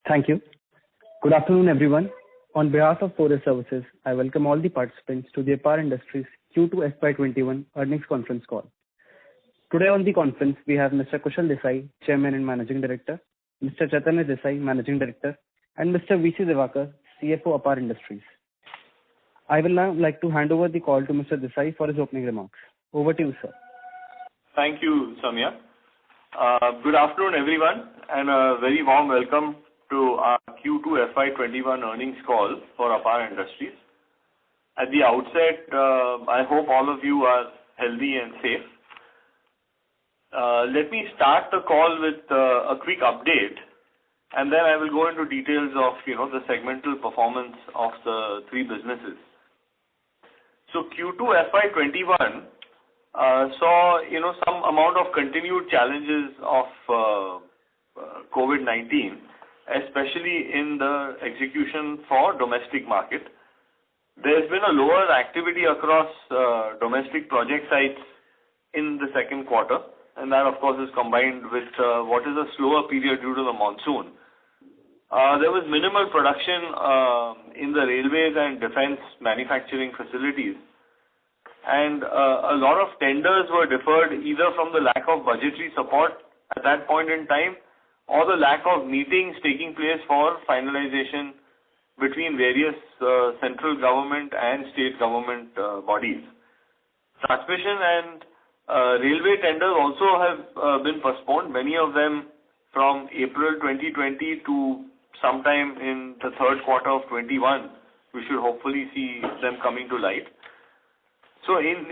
Thank you. Good afternoon, everyone. On behalf of Forest Services, I welcome all the participants to the Apar Industries Q2 FY21 earnings conference call. Today on the conference, we have Mr. Kushal Desai, Chairman and Managing Director, Mr. Chaitanya Desai, Managing Director, and Mr. V.C. Devakar, CFO, Apar Industries. I will now like to hand over the call to Mr. Desai for his opening remarks. Over to you, sir. Thank you, Samya. Good afternoon, everyone, and a very warm welcome to our Q2 FY21 earnings call for Apar Industries. At the outset, I hope all of you are healthy and safe. Let me start the call with a quick update, and then I will go into details of the segmental performance of the three businesses. So Q2 FY21 saw some amount of continued challenges of COVID-19, especially in the execution for domestic market. There's been a lower activity across domestic project sites in the second quarter, and that of course is combined with what is a slower period due to the monsoon. There was minimal production in the railways and defense manufacturing facilities, and a lot of tenders were deferred either from the lack of budgetary support at that point in time or the lack of meetings taking place for finalization between various central government and state government bodies. Transmission and railway tenders also have been postponed, many of them from April 2020 to sometime in the third quarter of 21. We should hopefully see them coming to light. So in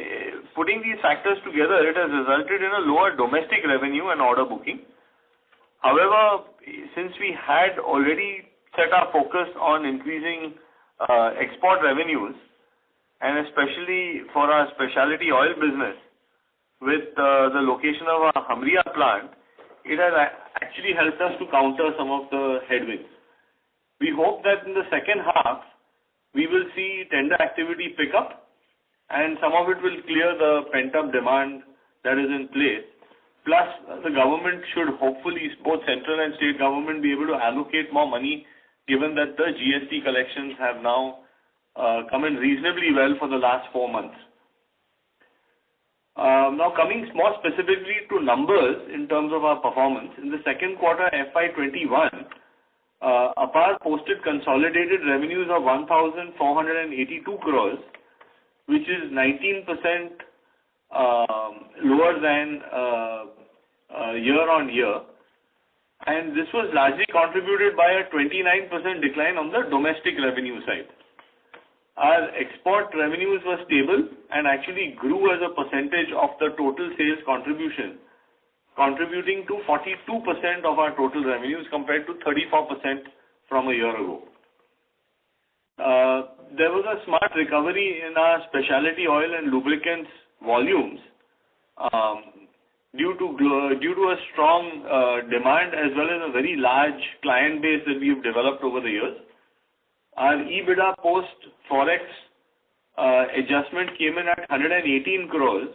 putting these factors together, it has resulted in a lower domestic revenue and order booking. However, since we had already set our focus on increasing export revenues, and especially for our specialty oil business, with the location of our Hamria plant, it has actually helped us to counter some of the headwinds. We hope that in the second half, we will see tender activity pick up, and some of it will clear the pent-up demand that is in place. Plus, the government should hopefully, both central and state government, be able to allocate more money, given that the GST collections have now come in reasonably well for the last 4 months. Now coming more specifically to numbers in terms of our performance, in the second quarter FY21, Apar posted consolidated revenues of 1,482 crores, which is 19% lower than year on year, and this was largely contributed by a 29% decline on the domestic revenue side. Our export revenues were stable and actually grew as a percentage of the total sales contribution, contributing to 42% of our total revenues compared to 34% from a year ago. There was a smart recovery in our specialty oil and lubricants volumes due to a strong demand as well as a very large client base that we have developed over the years. Our EBITDA post Forex adjustment came in at 118 crores,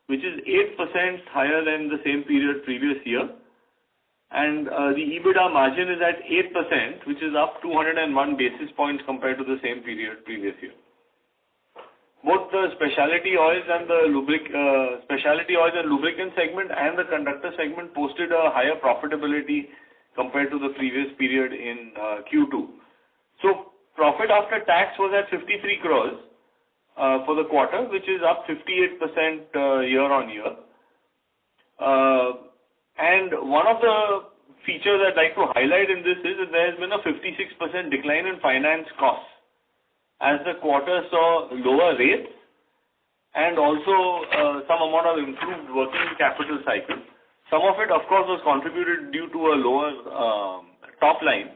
which is 8% higher than the same period previous year. And the EBITDA margin is at 8%, which is up 201 basis points compared to the same period previous year. Both the specialty oils and the lubricant segment and the conductor segment posted a higher profitability compared to the previous period in Q2. So profit after tax was at 53 crores for the quarter, which is up 58% year on year. And one of the features I'd like to highlight in this is that there has been a 56% decline in finance costs, as the quarter saw lower rates and also some amount of improved working capital cycle. Some of it, of course, was contributed due to a lower top line,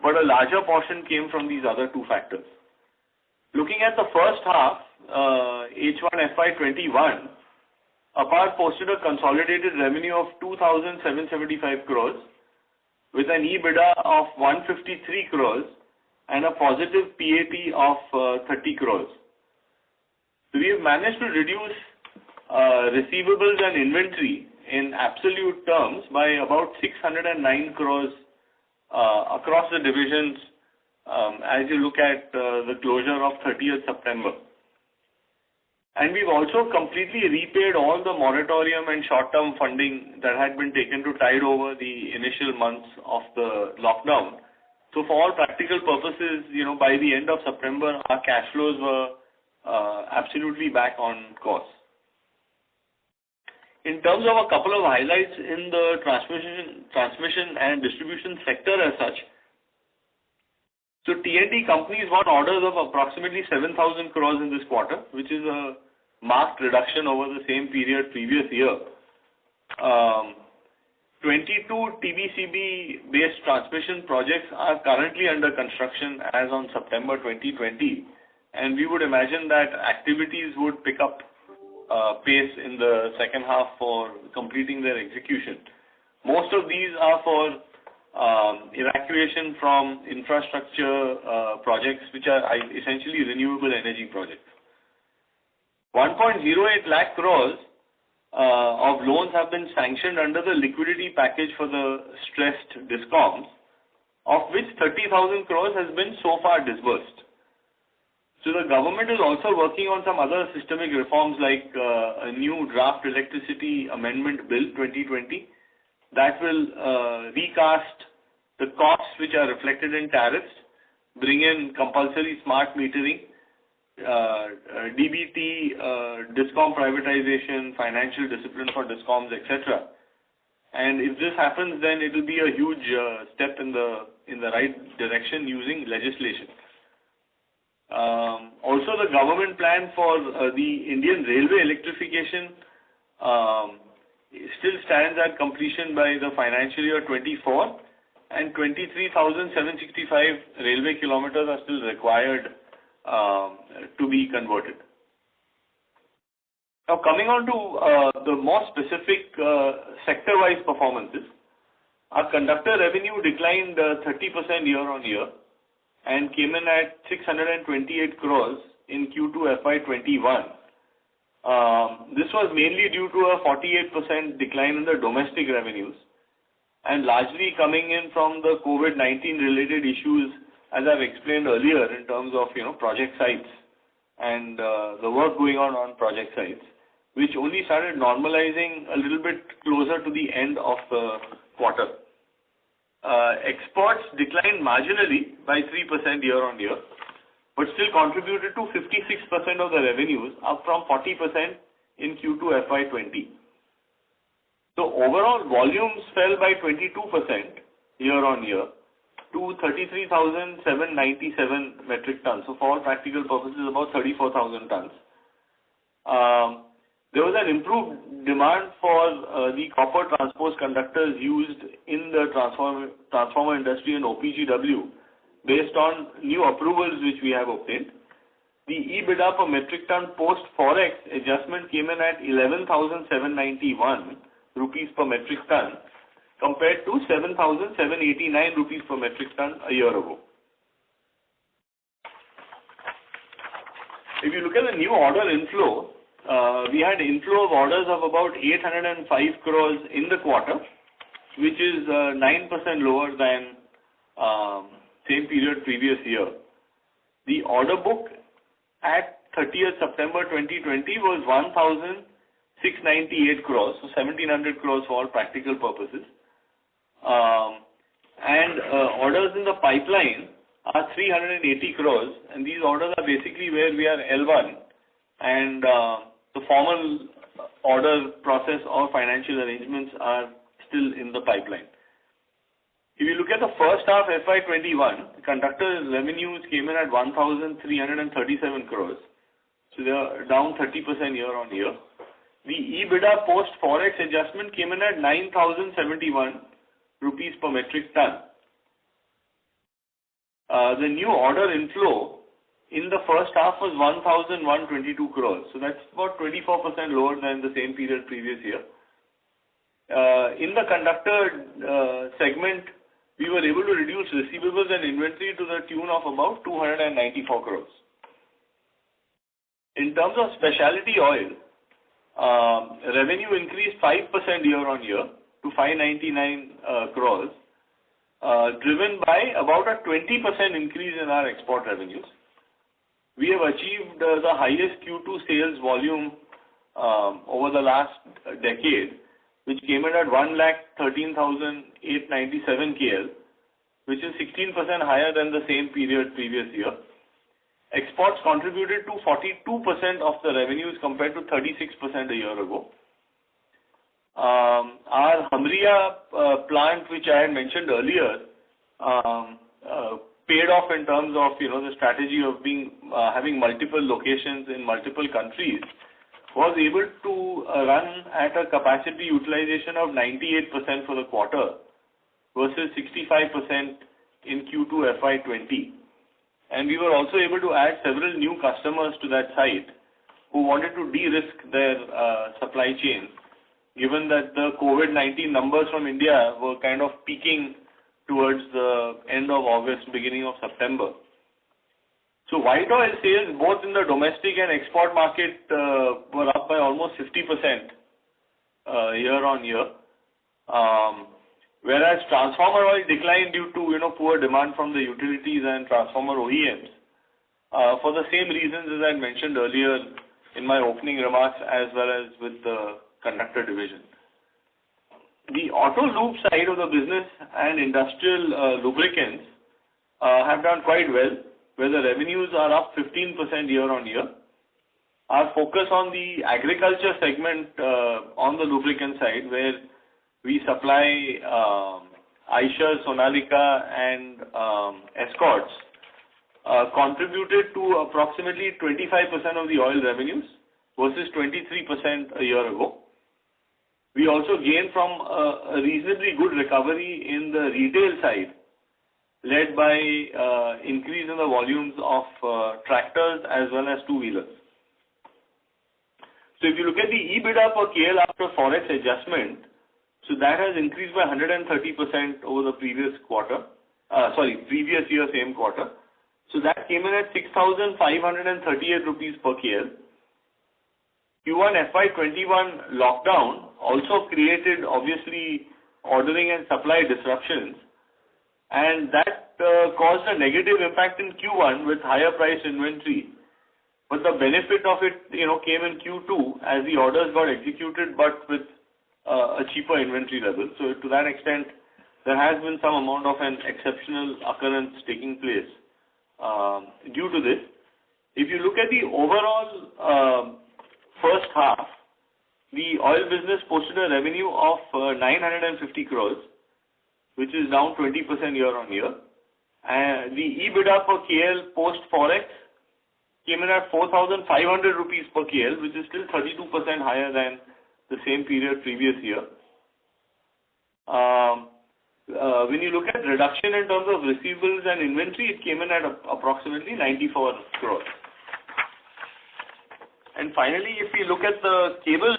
but a larger portion came from these other two factors. Looking at the first half, H1 FY21, Apar posted a consolidated revenue of 2,775 crores with an EBITDA of 153 crores and a positive PAT of 30 crores. So we have managed to reduce receivables and inventory in absolute terms by about 609 crores across the divisions as you look at the closure of 30th September. And we've also completely repaid all the moratorium and short-term funding that had been taken to tide over the initial months of the lockdown. So for all practical purposes, by the end of September, our cash flows were absolutely back on course. In terms of a couple of highlights in the transmission and distribution sector as such, so T&D companies won orders of approximately 7,000 crores in this quarter, which is a marked reduction over the same period previous year. 22 TBCB-based transmission projects are currently under construction as on September 2020, and we would imagine that activities would pick up pace in the second half for completing their execution. Most of these are for evacuation from infrastructure projects, which are essentially renewable energy projects. 1.08 lakh crores of loans have been sanctioned under the liquidity package for the stressed discoms, of which 30,000 crores has been so far disbursed. So the government is also working on some other systemic reforms like a new draft electricity amendment bill 2020 that will recast the costs which are reflected in tariffs, bring in compulsory smart metering, DBT, discom privatization, financial discipline for discoms, etc. And if this happens, then it will be a huge step in the right direction using legislation. Also, the government plan for the Indian railway electrification still stands at completion by the financial year 24, and 23,765 railway kilometers are still required to be converted. Now, coming on to the more specific sector-wise performances, our conductor revenue declined 30% year-on-year and came in at 628 crores in Q2 FY21. This was mainly due to a 48% decline in the domestic revenues and largely coming in from the COVID-19 related issues, as I've explained earlier, in terms of project sites and the work going on project sites, which only started normalizing a little bit closer to the end of the quarter. Exports declined marginally by 3% year-on-year, but still contributed to 56% of the revenues, up from 40% in Q2 FY20. So overall volumes fell by 22% year-on-year to 33,797 metric tons. So for all practical purposes, about 34,000 tons. There was an improved demand for the copper transposed conductors used in the transformer industry and OPGW based on new approvals which we have obtained. The EBITDA per metric ton post forex adjustment came in at 11,791 rupees per metric ton compared to 7,789 rupees per metric ton a year ago. If you look at the new order inflow, we had inflow of orders of about 805 crores in the quarter, which is 9% lower than same period previous year. The order book at 30th September 2020 was 1,698 crores, so 1,700 crores for all practical purposes. Orders in the pipeline are 380 crores, and these orders are basically where we are L1, and the formal order process or financial arrangements are still in the pipeline. If you look at the first half FY21, conductor revenues came in at 1,337 crores. So they are down 30% year on year. The EBITDA post forex adjustment came in at 9,071 rupees per metric ton. The new order inflow in the first half was 1,122 crores. So that's about 24% lower than the same period previous year. In the conductor segment, we were able to reduce receivables and inventory to the tune of about 294 crores. In terms of specialty oil, revenue increased 5% year on year to 599 crores. driven by about a 20% increase in our export revenues. We have achieved the highest Q2 sales volume over the last decade, which came in at 1,13,897 KL, which is 16% higher than the same period previous year. Exports contributed to 42% of the revenues compared to 36% a year ago. Our Hamria plant, which I had mentioned earlier, paid off in terms of the strategy of having multiple locations in multiple countries, was able to run at a capacity utilization of 98% for the quarter versus 65% in Q2 FY20. And we were also able to add several new customers to that site who wanted to de-risk their supply chain, given that the COVID-19 numbers from India were kind of peaking towards the end of August, beginning of September. So white oil sales both in the domestic and export market were up by almost 50% year on year. Whereas transformer oil declined due to poor demand from the utilities and transformer OEMs for the same reasons as I mentioned earlier in my opening remarks, as well as with the conductor division. The auto lube side of the business and industrial lubricants have done quite well, where the revenues are up 15% year on year. Our focus on the agriculture segment on the lubricant side, where we supply Eicher, Sonalika and Escorts, contributed to approximately 25% of the oil revenues versus 23% a year ago. We also gained from a reasonably good recovery in the retail side, led by increase in the volumes of tractors as well as two-wheelers. So if you look at the EBITDA per KL after forex adjustment, so that has increased by 130% over the previous year same quarter. So that came in at 6,538 rupees per KL. Q1 FY21 lockdown also created obviously ordering and supply disruptions, and that caused a negative impact in Q1 with higher price inventory. But the benefit of it came in Q2 as the orders got executed, but with a cheaper inventory level. So to that extent, there has been some amount of an exceptional occurrence taking place due to this. If you look at the overall first half, the oil business posted a revenue of 950 crores, which is down 20% year on year. And the EBITDA per KL post forex came in at 4,500 rupees per KL, which is still 32% higher than the same period previous year. When you look at reduction in terms of receivables and inventory, it came in at approximately 94 crores. And finally, if we look at the cable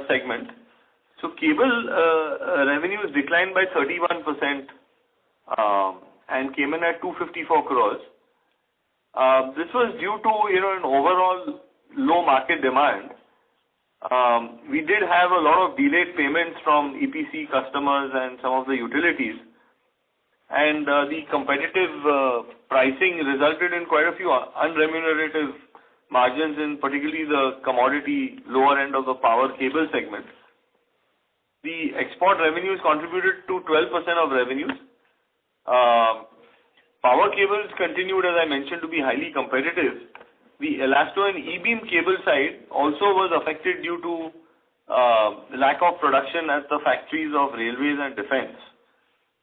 segment, so cable revenues declined by 31% and came in at 254 crores. This was due to an overall low market demand. We did have a lot of delayed payments from EPC customers and some of the utilities, and the competitive pricing resulted in quite a few unremunerative margins in particularly the commodity lower end of the power cable segment. The export revenues contributed to 12% of revenues. Power cables continued, as I mentioned, to be highly competitive. The elasto and e-beam cable side also was affected due to lack of production at the factories of railways and defense,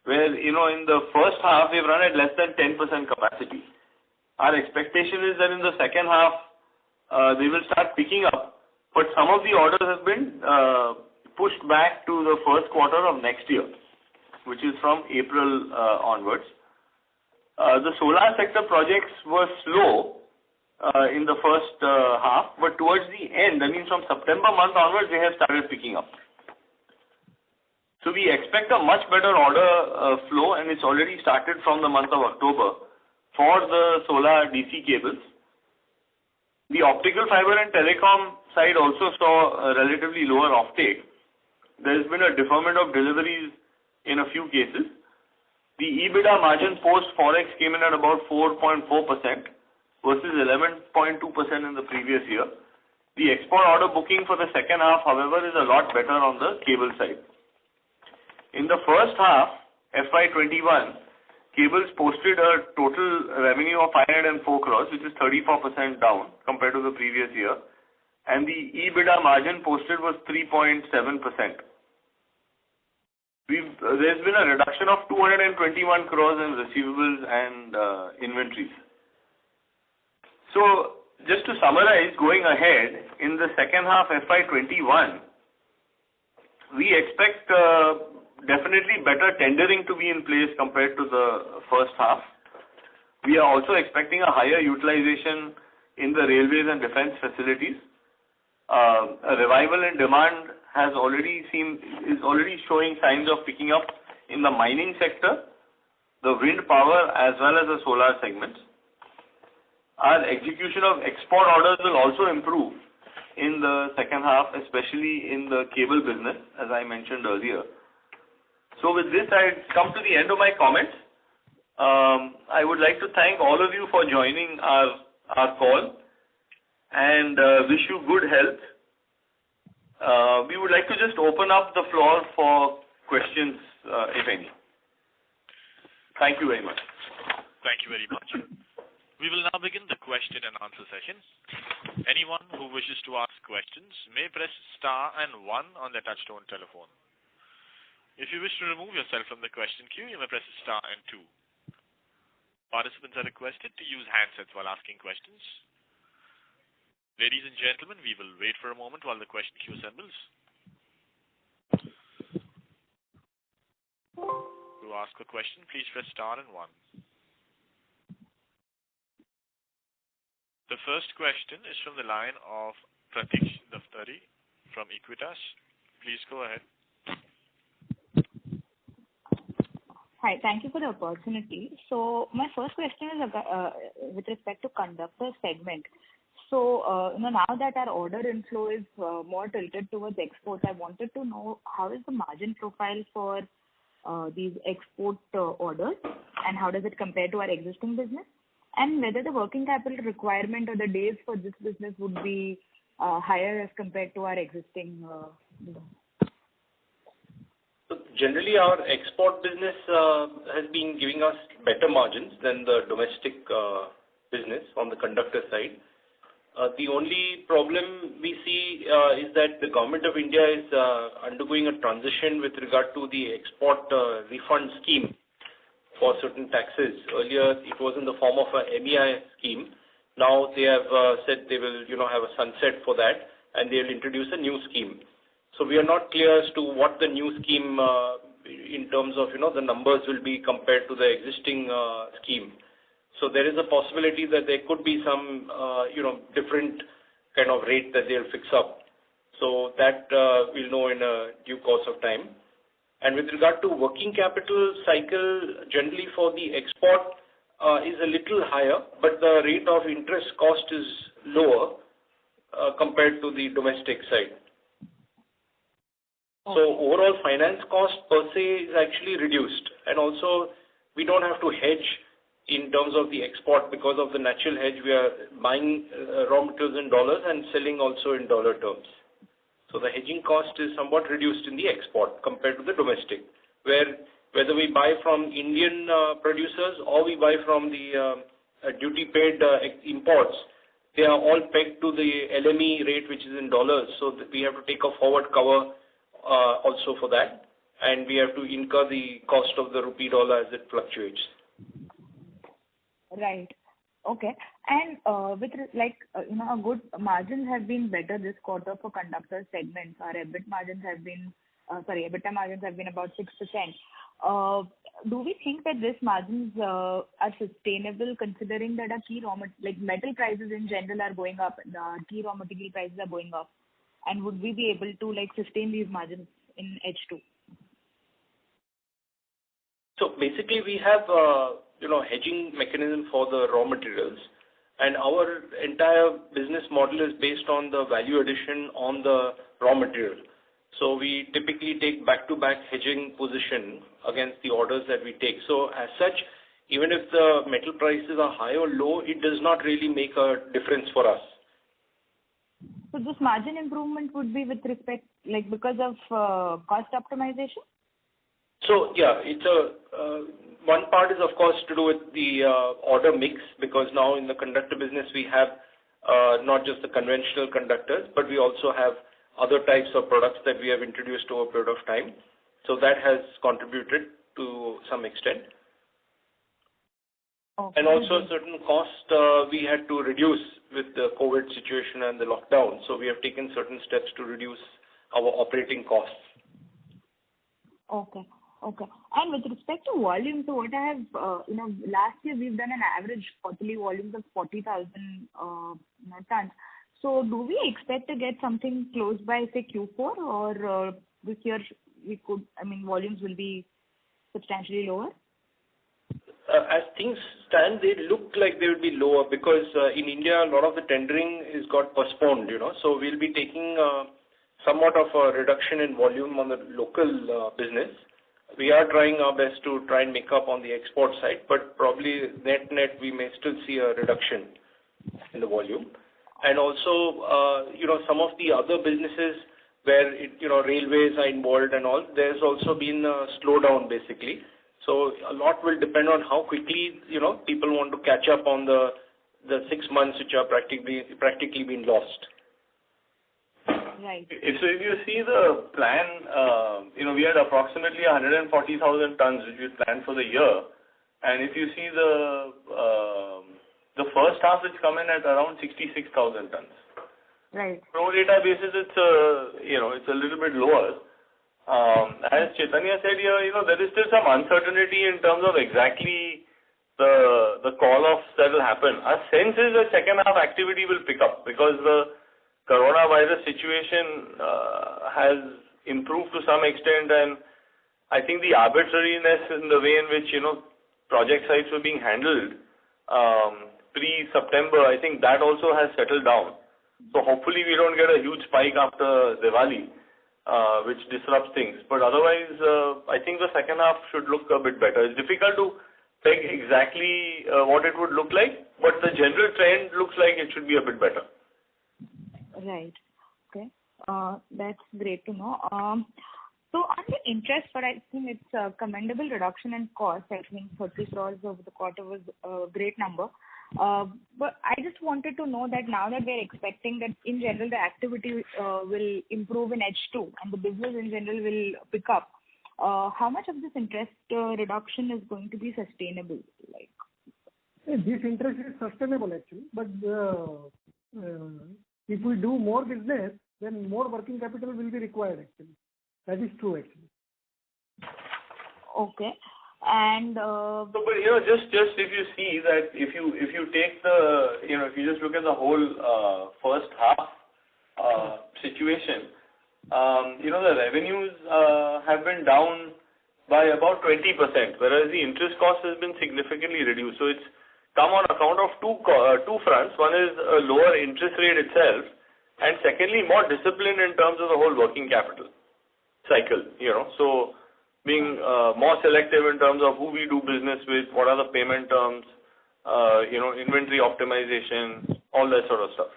where in the first half they've run at less than 10% capacity. Our expectation is that in the second half they will start picking up, but some of the orders have been pushed back to the first quarter of next year, which is from April onwards. The solar sector projects were slow in the first half, but towards the end, from September month onwards, they have started picking up. So we expect a much better order flow, and it's already started from the month of October for the solar DC cables. The optical fiber and telecom side also saw a relatively lower offtake. There has been a deferment of deliveries in a few cases. The EBITDA margin post Forex came in at about 4.4% versus 11.2% in the previous year. The export order booking for the second half, however, is a lot better on the cable side. In the first half, FY21, cables posted a total revenue of 504 crores, which is 34% down compared to the previous year, and the EBITDA margin posted was 3.7%. There's been a reduction of 221 crores in receivables and inventories. So, just to summarize, going ahead, in the second half FY21, we expect definitely better tendering to be in place compared to the first half. We are also expecting a higher utilization in the railways and defense facilities. A revival in demand is already showing signs of picking up in the mining sector, the wind power as well as the solar segments. Our execution of export orders will also improve in the second half, especially in the cable business, as I mentioned earlier. So with this, I come to the end of my comments. I would like to thank all of you for joining our call and wish you good health. We would like to just open up the floor for questions, if any. Thank you very much. Thank you very much. We will now begin the question and answer session. Anyone who wishes to ask questions may press star and 1 on their touchtone telephone. If you wish to remove yourself from the question queue, you may press star and 2. Participants are requested to use handsets while asking questions. Ladies and gentlemen, we will wait for a moment while the question queue assembles. To ask a question, please press star and 1. The first question is from the line of Pratish Daftari from Equitas. Please go ahead. Hi, thank you for the opportunity. So my first question is with respect to conductor segment. So now that our order inflow is more tilted towards exports, I wanted to know how is the margin profile for these export orders and how does it compare to our existing business? And whether the working capital requirement or the days for this business would be higher as compared to our existing business. So generally, our export business has been giving us better margins than the domestic business on the conductor side. The only problem we see is that the government of India is undergoing a transition with regard to the export refund scheme for certain taxes. Earlier, it was in the form of a MEI scheme. Now they have said they will, have a sunset for that, and they will introduce a new scheme. So we are not clear as to what the new scheme, in terms of, the numbers will be compared to the existing scheme. So there is a possibility that there could be some, different kind of rate that they'll fix up. So that we'll know in a due course of time. And with regard to working capital cycle, generally for the export is a little higher, but the rate of interest cost is lower compared to the domestic side. So overall finance cost per se is actually reduced, and also we don't have to hedge in terms of the export because of the natural hedge. We are buying raw materials in dollars and selling also in dollar terms. So the hedging cost is somewhat reduced in the export compared to the domestic, where whether we buy from Indian producers or we buy from the duty-paid imports, they are all pegged to the LME rate, which is in dollars. So that we have to take a forward cover also for that, and we have to incur the cost of the rupee dollar as it fluctuates. Right. Okay. And with a good margins have been better this quarter for conductor segments. Our EBITDA margins have been about 6%. Do we think that these margins are sustainable, considering that our key metal prices in general are going up, the key raw material prices are going up, and would we be able to sustain these margins in H2? So basically, we have hedging mechanism for the raw materials, and our entire business model is based on the value addition on the raw material. So we typically take back-to-back hedging position against the orders that we take. So as such, even if the metal prices are high or low, it does not really make a difference for us. So this margin improvement would be with respect, like because of cost optimization? So yeah, it's one part is of course to do with the order mix, because now in the conductor business we have not just the conventional conductors, but we also have other types of products that we have introduced over a period of time. So that has contributed to some extent. Okay. And also certain costs we had to reduce with the COVID situation and the lockdown. So we have taken certain steps to reduce our operating costs. Okay. Okay. And with respect to volume, so what I have, last year we've done an average quarterly volumes of 40,000 tons. So do we expect to get something close by, say, Q4, or this year volumes will be substantially lower? As things stand, they look like they will be lower because in India, a lot of the tendering is got postponed, So we'll be taking somewhat of a reduction in volume on the local business. We are trying our best to try and make up on the export side, but probably net we may still see a reduction in the volume. And also, some of the other businesses where, railways are involved and all, there's also been a slowdown basically. So a lot will depend on how quickly, people want to catch up on the 6 months which are practically been lost. Right. So if you see the plan, we had approximately 140,000 tons which we planned for the year. And if you see the first half, it's come in at around 66,000 tons. Right. Pro rata basis, it's a little bit lower. As Chaitanya said here, there is still some uncertainty in terms of exactly the call-offs that will happen. Our sense is that second half activity will pick up because the coronavirus situation has improved to some extent, and I think the arbitrariness in the way in which, project sites were being handled pre-September, I think that also has settled down. So hopefully we don't get a huge spike after Diwali, which disrupts things. But otherwise, I think the second half should look a bit better. It's difficult to peg exactly what it would look like, but the general trend looks like it should be a bit better. Right. Okay. That's great to know. So on the interest, but I think it's a commendable reduction in cost. I think 30 crores over the quarter was a great number. But I just wanted to know that now that we're expecting that in general the activity will improve in H2 and the business in general will pick up, how much of this interest reduction is going to be sustainable? This interest is sustainable actually, but if we do more business, then more working capital will be required actually. That is true actually. Okay. And but just if you see that if you take the if you just look at the whole first half situation, the revenues have been down by about 20%, whereas the interest cost has been significantly reduced. So it's come on account of two fronts. One is a lower interest rate itself, and secondly, more discipline in terms of the whole working capital cycle. So being more selective in terms of who we do business with, what are the payment terms, inventory optimization, all that sort of stuff.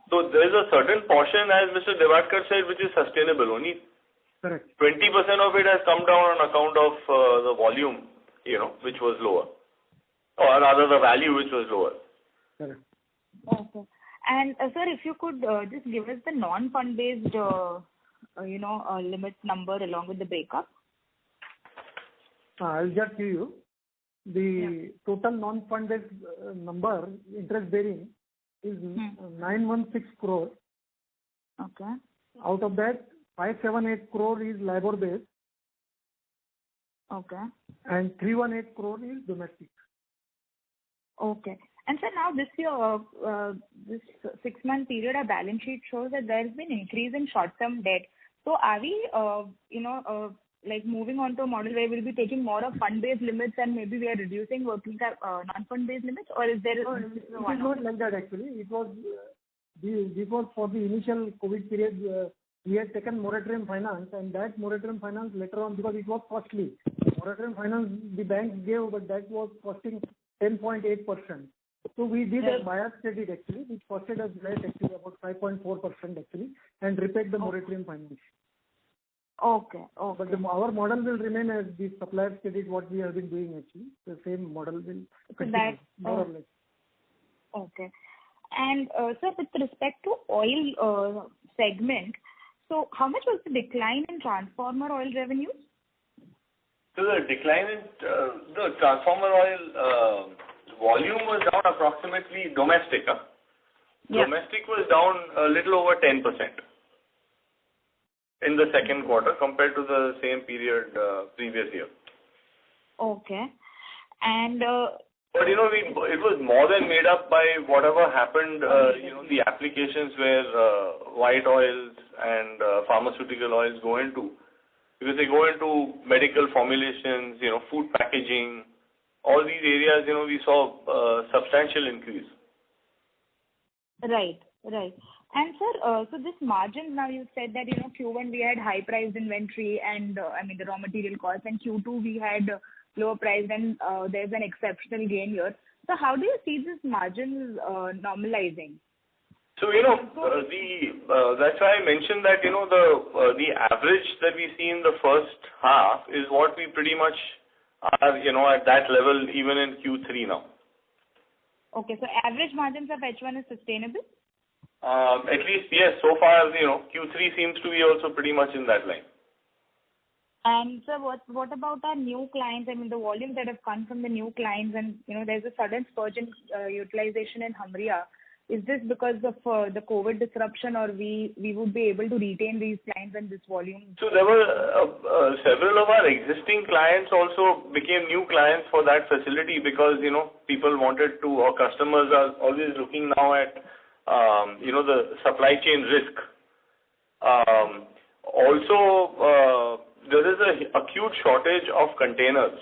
So there is a certain portion, as Mr. Devadkar said, which is sustainable. Only Correct. 20% of it has come down on account of the volume, which was lower, or rather the value which was lower. Correct. Okay. And sir, if you could just give us the non-fund based, limit number along with the breakup. I'll just give you the total non-funded number, interest bearing, is 916 crore. Okay. Out of that, 578 crore is labor based. Okay. And 318 crore is domestic. Okay. And sir, now this year, this 6-month period, our balance sheet shows that there has been increase in short-term debt. So are we, moving on to a model where we'll be taking more of fund-based limits and maybe we are reducing non-fund-based limits, or is there? No, it is not like that actually. It was this was for the initial COVID period we had taken moratorium finance, and that moratorium finance later on, because it was costly, moratorium finance the bank gave, but that was costing 10.8%. So we did a bias credit actually, which costed us less actually, about 5.4% actually, and repaid the moratorium finance. Okay. But our model will remain as the supplier credit, what we have been doing actually. The same model will continue, more or less. Okay. And sir, with respect to oil segment, so how much was the decline in transformer oil revenues? So the decline in the transformer oil volume was down approximately domestic. Domestic was down a little over 10% in the second quarter compared to the same period previous year. Okay. And but it was more than made up by whatever happened, the applications where white oils and pharmaceutical oils go into, because they go into medical formulations, food packaging, all these areas, we saw substantial increase. Right. And sir, so this margin, now you said that, Q1 we had high priced inventory and, the raw material costs, and Q2 we had lower price and there's an exceptional gain here. So how do you see this margins normalizing? So, that's why I mentioned that, the average that we see in the first half is what we pretty much are, at that level even in Q3 now. Okay, so average margins of H1 is sustainable? At least, yes, so far, Q3 seems to be also pretty much in that line. And sir, what about our new clients? The volumes that have come from the new clients, and there's a sudden surge in utilization in Hamria. Is this because of the COVID disruption, or we would be able to retain these clients and this volume? So there were several of our existing clients also became new clients for that facility because people wanted to, or customers are always looking now at the supply chain risk. Also, there is an acute shortage of containers,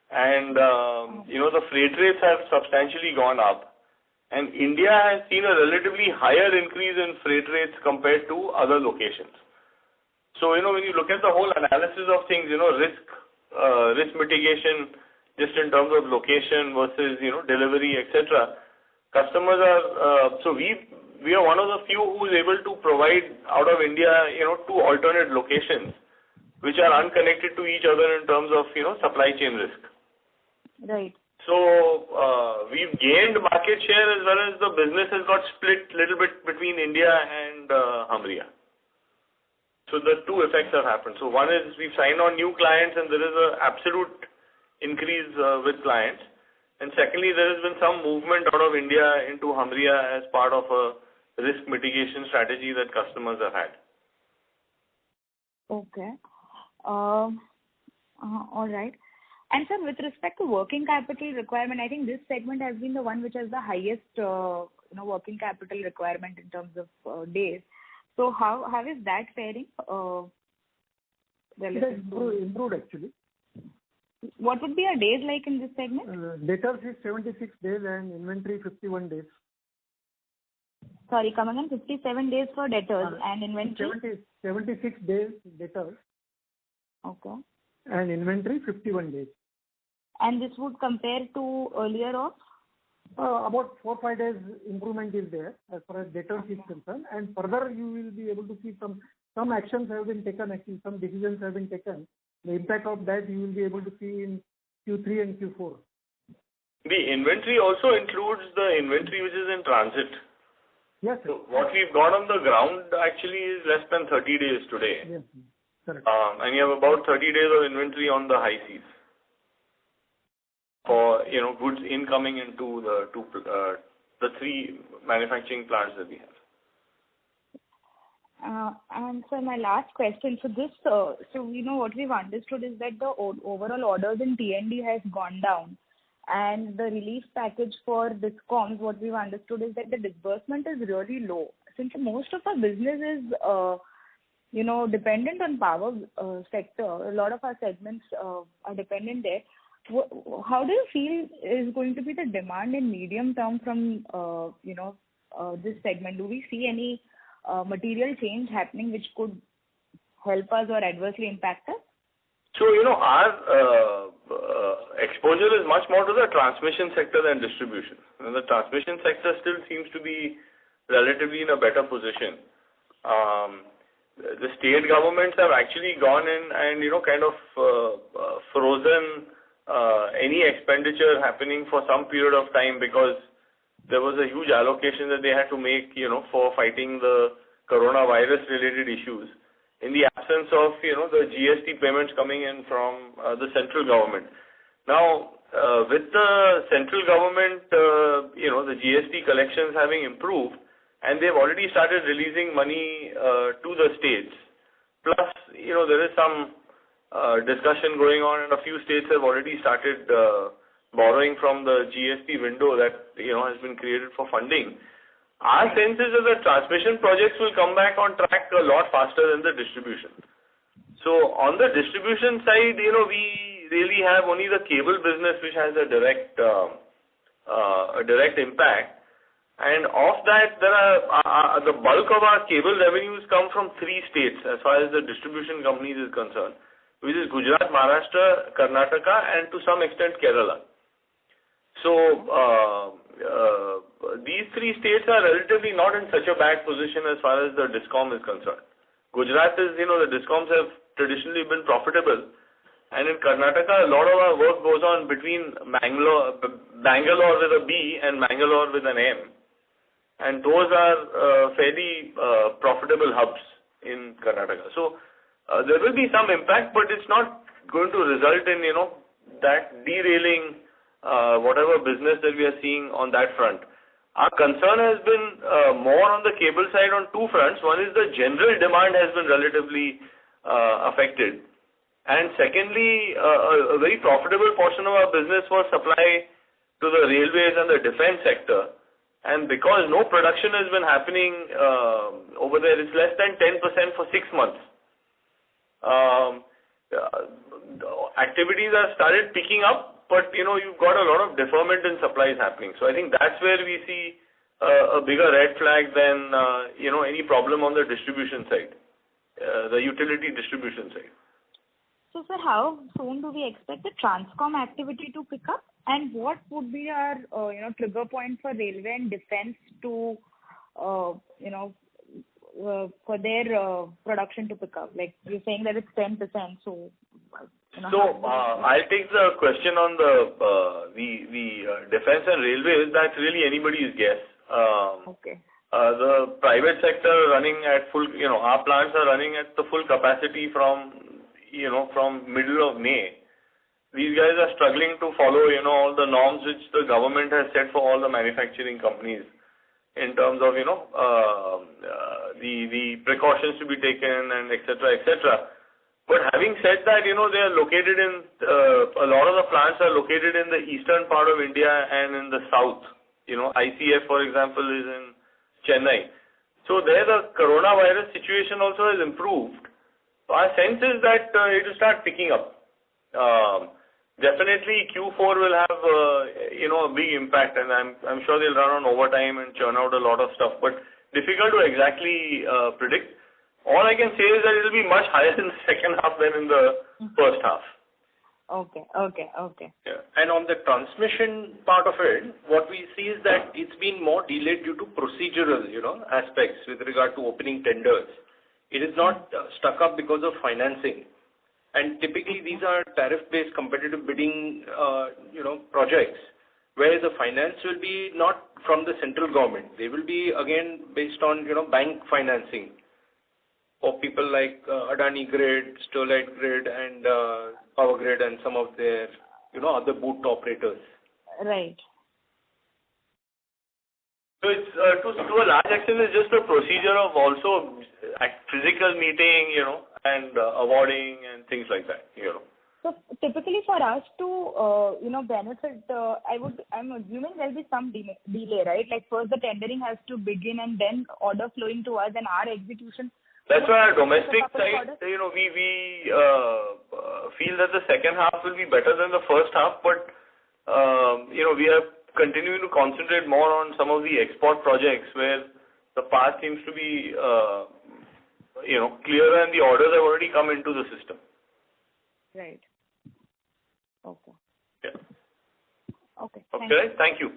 and the freight rates have substantially gone up, and India has seen a relatively higher increase in freight rates compared to other locations. So when you look at the whole analysis of things, risk mitigation, just in terms of location versus delivery, etc. Customers are so we are one of the few who is able to provide out of India two alternate locations which are unconnected to each other in terms of supply chain risk. Right. So we've gained market share as well as the business has got split a little bit between India and Hamria. So the two effects have happened. So one is we've signed on new clients and there is an absolute increase with clients. And secondly, there has been some movement out of India into Hamria as part of a risk mitigation strategy that customers have had. Okay. All right. And sir, with respect to working capital requirement, I think this segment has been the one which has the highest, working capital requirement in terms of days. So how is that faring? It has improved actually. What would be our days like in this segment? Debtors is 76 days and inventory 51 days. Sorry, come again, 57 days for debtors and inventory? 76 days debtors. Okay. And inventory 51 days. And this would compare to earlier of? About 4-5 days improvement is there as far as debtors is concerned. And further you will be able to see some actions have been taken, actually some decisions have been taken. The impact of that you will be able to see in Q3 and Q4. The inventory also includes the inventory which is in transit. Yes, sir. So what we've got on the ground actually is less than 30 days today. Yes, correct. And you have about 30 days of inventory on the high seas for goods incoming into the three manufacturing plants that we have. And so my last question, so this, what we've understood is that the overall orders in T&D has gone down, and the relief package for DISCOMs, what we've understood is that the disbursement is really low. Since most of our business is, dependent on power sector, a lot of our segments are dependent there. How do you feel is going to be the demand in medium term from, this segment? Do we see any material change happening which could help us or adversely impact us? So, our exposure is much more to the transmission sector than distribution. The transmission sector still seems to be relatively in a better position. The state governments have actually gone in and, kind of frozen any expenditure happening for some period of time because there was a huge allocation that they had to make, for fighting the coronavirus related issues in the absence of, the GST payments coming in from the central government. Now, with the central government, the GST collections having improved, and they've already started releasing money to the states. Plus, there is some discussion going on, and a few states have already started borrowing from the GST window that, has been created for funding. Our sense is that the transmission projects will come back on track a lot faster than the distribution. So on the distribution side, we really have only the cable business which has a direct impact. And of that, there are the bulk of our cable revenues come from 3 states as far as the distribution companies is concerned, which is Gujarat, Maharashtra, Karnataka, and to some extent Kerala. So these 3 states are relatively not in such a bad position as far as the DISCOM is concerned. Gujarat is, the DISCOMs have traditionally been profitable, and in Karnataka, a lot of our work goes on between Bangalore with a B and Mangalore with an M, and those are fairly profitable hubs in Karnataka. So there will be some impact, but it's not going to result in, that derailing whatever business that we are seeing on that front. Our concern has been more on the cable side on 2 fronts. One is the general demand has been relatively affected. And secondly, a very profitable portion of our business was supply to the railways and the defense sector. And because no production has been happening over there, it's less than 10% for 6 months. Activities have started picking up, but you've got a lot of deferment in supplies happening. So I think that's where we see a bigger red flag than any problem on the distribution side, the utility distribution side. So, sir, how soon do we expect the Transcom activity to pick up? And what would be our, trigger point for railway and defense to, for their production to pick up? Like you're saying that it's 10%, so. I'll take the question on the defense and railways. That's really anybody's guess. Okay. The private sector running at full, our plants are running at the full capacity from middle of May. These guys are struggling to follow, all the norms which the government has set for all the manufacturing companies in terms of, the precautions to be taken and et cetera. But having said that, they are located in, a lot of the plants are located in the eastern part of India and in the south. ICF, for example, is in Chennai. So there the coronavirus situation also has improved. Our sense is that it will start picking up. Definitely Q4 will have a big impact, and I'm sure they'll run on overtime and churn out a lot of stuff, but difficult to exactly predict. All I can say is that it will be much higher in the second half than in the first half. Okay. Yeah. And on the transmission part of it, what we see is that it's been more delayed due to procedural, aspects with regard to opening tenders. It is not stuck up because of financing. And typically these are tariff-based competitive bidding, projects where the finance will be not from the central government. They will be again based on, bank financing for people like Adani Grid, Sterlite Grid and Power Grid and some of their, other BOOT operators. Right. So it's to a large extent it's just a procedure of also physical meeting, and awarding and things like that, So typically for us to, benefit, I'm assuming there'll be some delay, right? Like first the tendering has to begin and then order flowing to us and our execution. That's why our domestic side, we feel that the second half will be better than the first half, but, we are continuing to concentrate more on some of the export projects where the path seems to be, clear, and the orders have already come into the system. Right. Okay. Yeah. Okay. Okay. Thank you.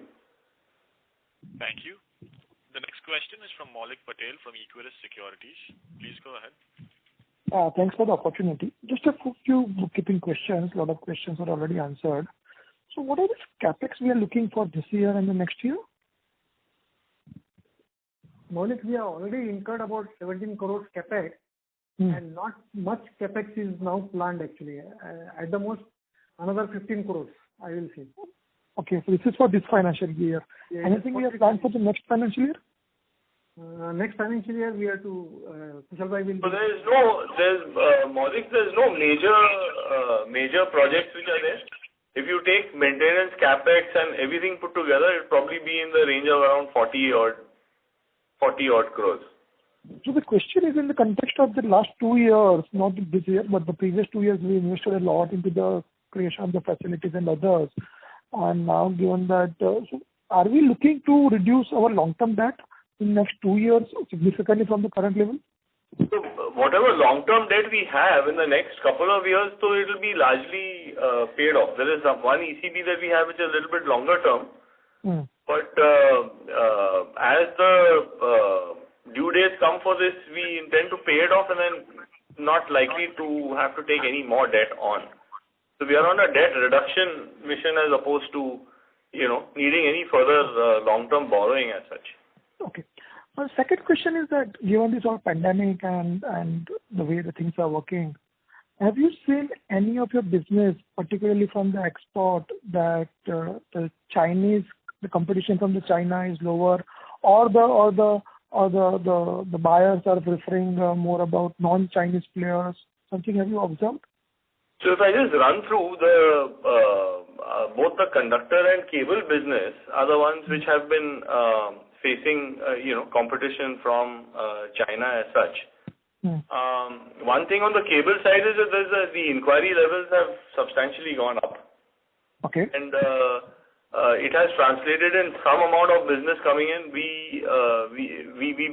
Thank you. The next question is from Maulik Patel from Equirus Securities. Please go ahead. Thanks for the opportunity. Just a few bookkeeping questions. A lot of questions are already answered. So what are the capex we are looking for this year and the next year? Maulik, we have already incurred about 17 crores capex, and not much capex is now planned actually. At the most, another 15 crores, I will say. Okay, so this is for this financial year. Yeah, anything we have planned for the next financial year? Next financial year, we have to, Kushalbhai will... So Maulik, there's no major projects which are there. If you take maintenance, capex and everything put together, it'll probably be in the range of around 40 odd crores. So the question is in the context of the last 2 years, not this year, but the previous 2 years, we invested a lot into the creation of the facilities and others. And now given that, so are we looking to reduce our long-term debt in the next 2 years significantly from the current level? So whatever long-term debt we have in the next couple of years, so it will be largely paid off. There is one ECB that we have which is a little bit longer term. But as the due dates come for this, we intend to pay it off and then not likely to have to take any more debt on. So we are on a debt reduction mission as opposed to, needing any further long-term borrowing as such. Okay. My second question is that given this whole pandemic and the way the things are working, have you seen any of your business, particularly from the export, that the competition from the China is lower, or the buyers are preferring more about non-Chinese players? Something have you observed? So if I just run through both the conductor and cable business are the ones which have been facing competition from China as such. One thing on the cable side is that the inquiry levels have substantially gone up. Okay. And it has translated in some amount of business coming in. We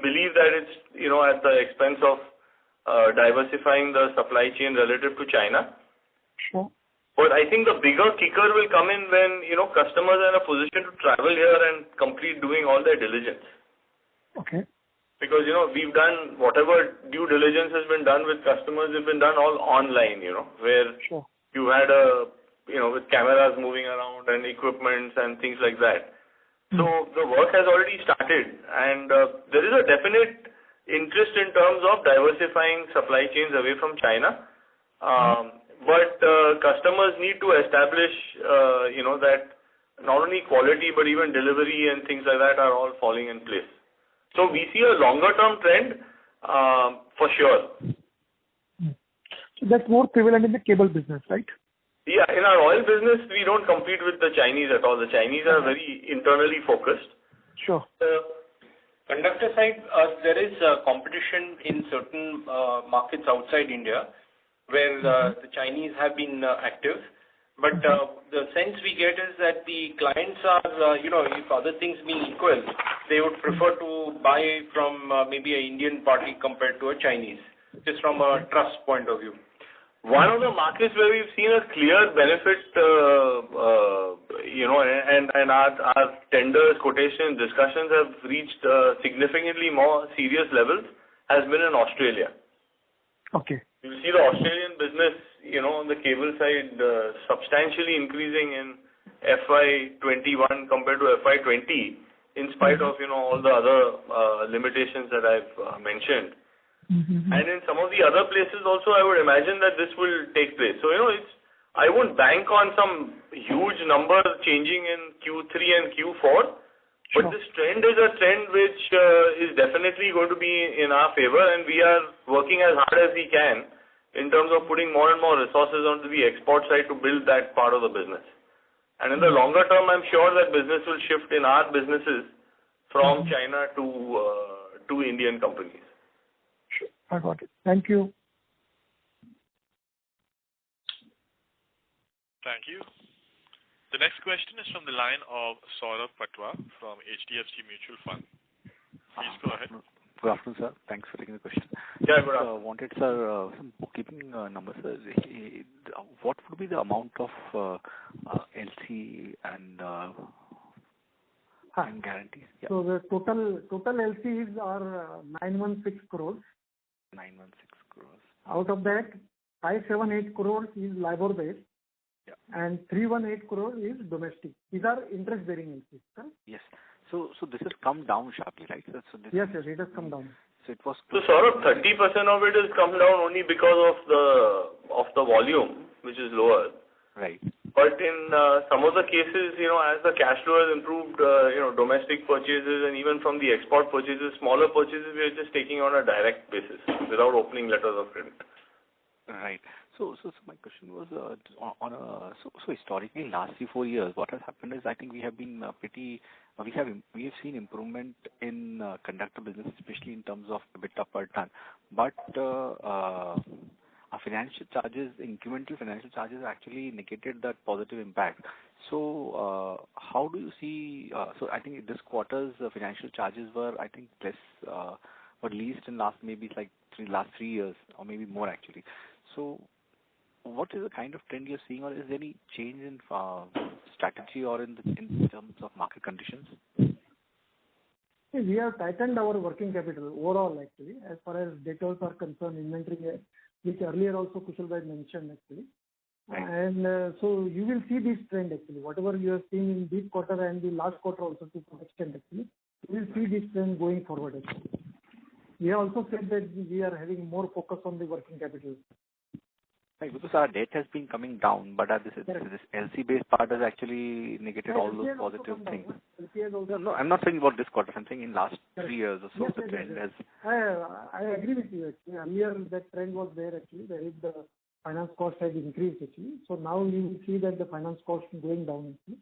believe that it's at the expense of diversifying the supply chain relative to China. Sure. But I think the bigger kicker will come in when customers are in a position to travel here and complete doing all their diligence. Okay. Because we've done whatever due diligence has been done with customers, it's been done all online. Where sure. You had with cameras moving around and equipments and things like that. So the work has already started, and there is a definite interest in terms of diversifying supply chains away from China. But customers need to establish, that not only quality but even delivery and things like that are all falling in place. So we see a longer term trend for sure. So that's more prevalent in the cable business, right? Yeah, in our oil business, we don't compete with the Chinese at all. The Chinese are very internally focused. Sure. Conductor side, there is competition in certain markets outside India where the Chinese have been active. But the sense we get is that the clients are, if other things being equal, they would prefer to buy from maybe an Indian party compared to a Chinese, just from a trust point of view. One of the markets where we've seen a clear benefit, and our tenders, quotation, discussions have reached significantly more serious levels, has been in Australia. Okay. You see the Australian business, on the cable side, substantially increasing in FY21 compared to FY20, in spite of, all the other limitations that I've mentioned. And in some of the other places also, I would imagine that this will take place. So, I won't bank on some huge number changing in Q3 and Q4, but this trend is a trend which is definitely going to be in our favor, and we are working as hard as we can in terms of putting more and more resources onto the export side to build that part of the business. And in the longer term, I'm sure that business will shift in our businesses from China to Indian companies. I got it. Thank you. Thank you. The next question is from the line of Saurabh Patwa from HDFC Mutual Fund. Please go ahead. Good afternoon, sir. Thanks for taking the question. Yeah, good afternoon. Wanted, sir, some bookkeeping numbers. What would be the amount of LC and guarantees? Yeah. So the total LCs are 916 crores. 916 crores. Out of that, 578 crores is LIBOR based, Yeah. and 318 crores is domestic. These are interest-bearing LCs. Correct? Yes. So this has come down sharply, right? So this Yes, it has come down. So it was. So sort of 30% of it has come down only because of the volume, which is lower. Right. But in some of the cases, as the cash flow has improved, domestic purchases and even from the export purchases, smaller purchases, we are just taking on a direct basis without opening letters of credit. Right. So my question was so historically last 3-4 years, what has happened is I think we have been we have seen improvement in conductor business, especially in terms of EBITDA per ton. But our financial charges, incremental financial charges, actually negated that positive impact. So how do you see? So I think this quarter's financial charges were, I think, less, or least in last 3 years, or maybe more actually. So what is the kind of trend you're seeing, or is there any change in strategy or in terms of market conditions? We have tightened our working capital overall actually, as far as debtors are concerned, inventory, which earlier also Kushalbhai mentioned actually. Right. And so you will see this trend actually. Whatever you have seen in this quarter and the last quarter also to some extent actually, you will see this trend going forward actually. We have also said that we are having more focus on the working capital. Right, because our debt has been coming down, but this LC-based part has actually negated all those positive things. No, I'm not saying about this quarter. I'm saying in last 3 years or so, the trend has. I agree with you actually. Earlier that trend was there actually. There is the finance cost has increased actually. So now you will see that the finance cost is going down actually.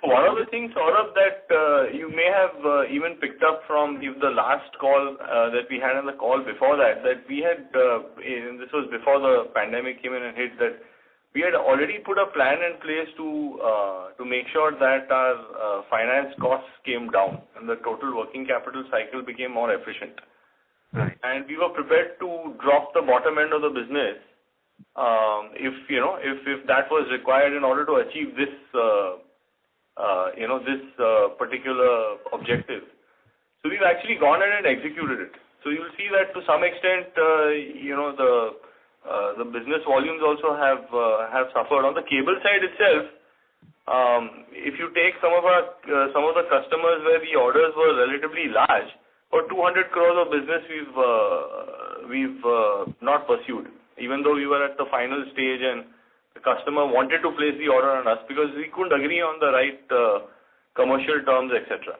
One of the things, Saurabh, that you may have even picked up from the last call that we had on the call before that we had, and this was before the pandemic came in and hit, that we had already put a plan in place to make sure that our finance costs came down and the total working capital cycle became more efficient. Right. And we were prepared to drop the bottom end of the business if that was required in order to achieve this particular objective. So we've actually gone ahead and executed it. So you'll see that to some extent, the business volumes also have suffered. On the cable side itself, if you take some of the customers where the orders were relatively large, for 200 crores of business we've not pursued, even though we were at the final stage and the customer wanted to place the order on us because we couldn't agree on the right commercial terms, etc.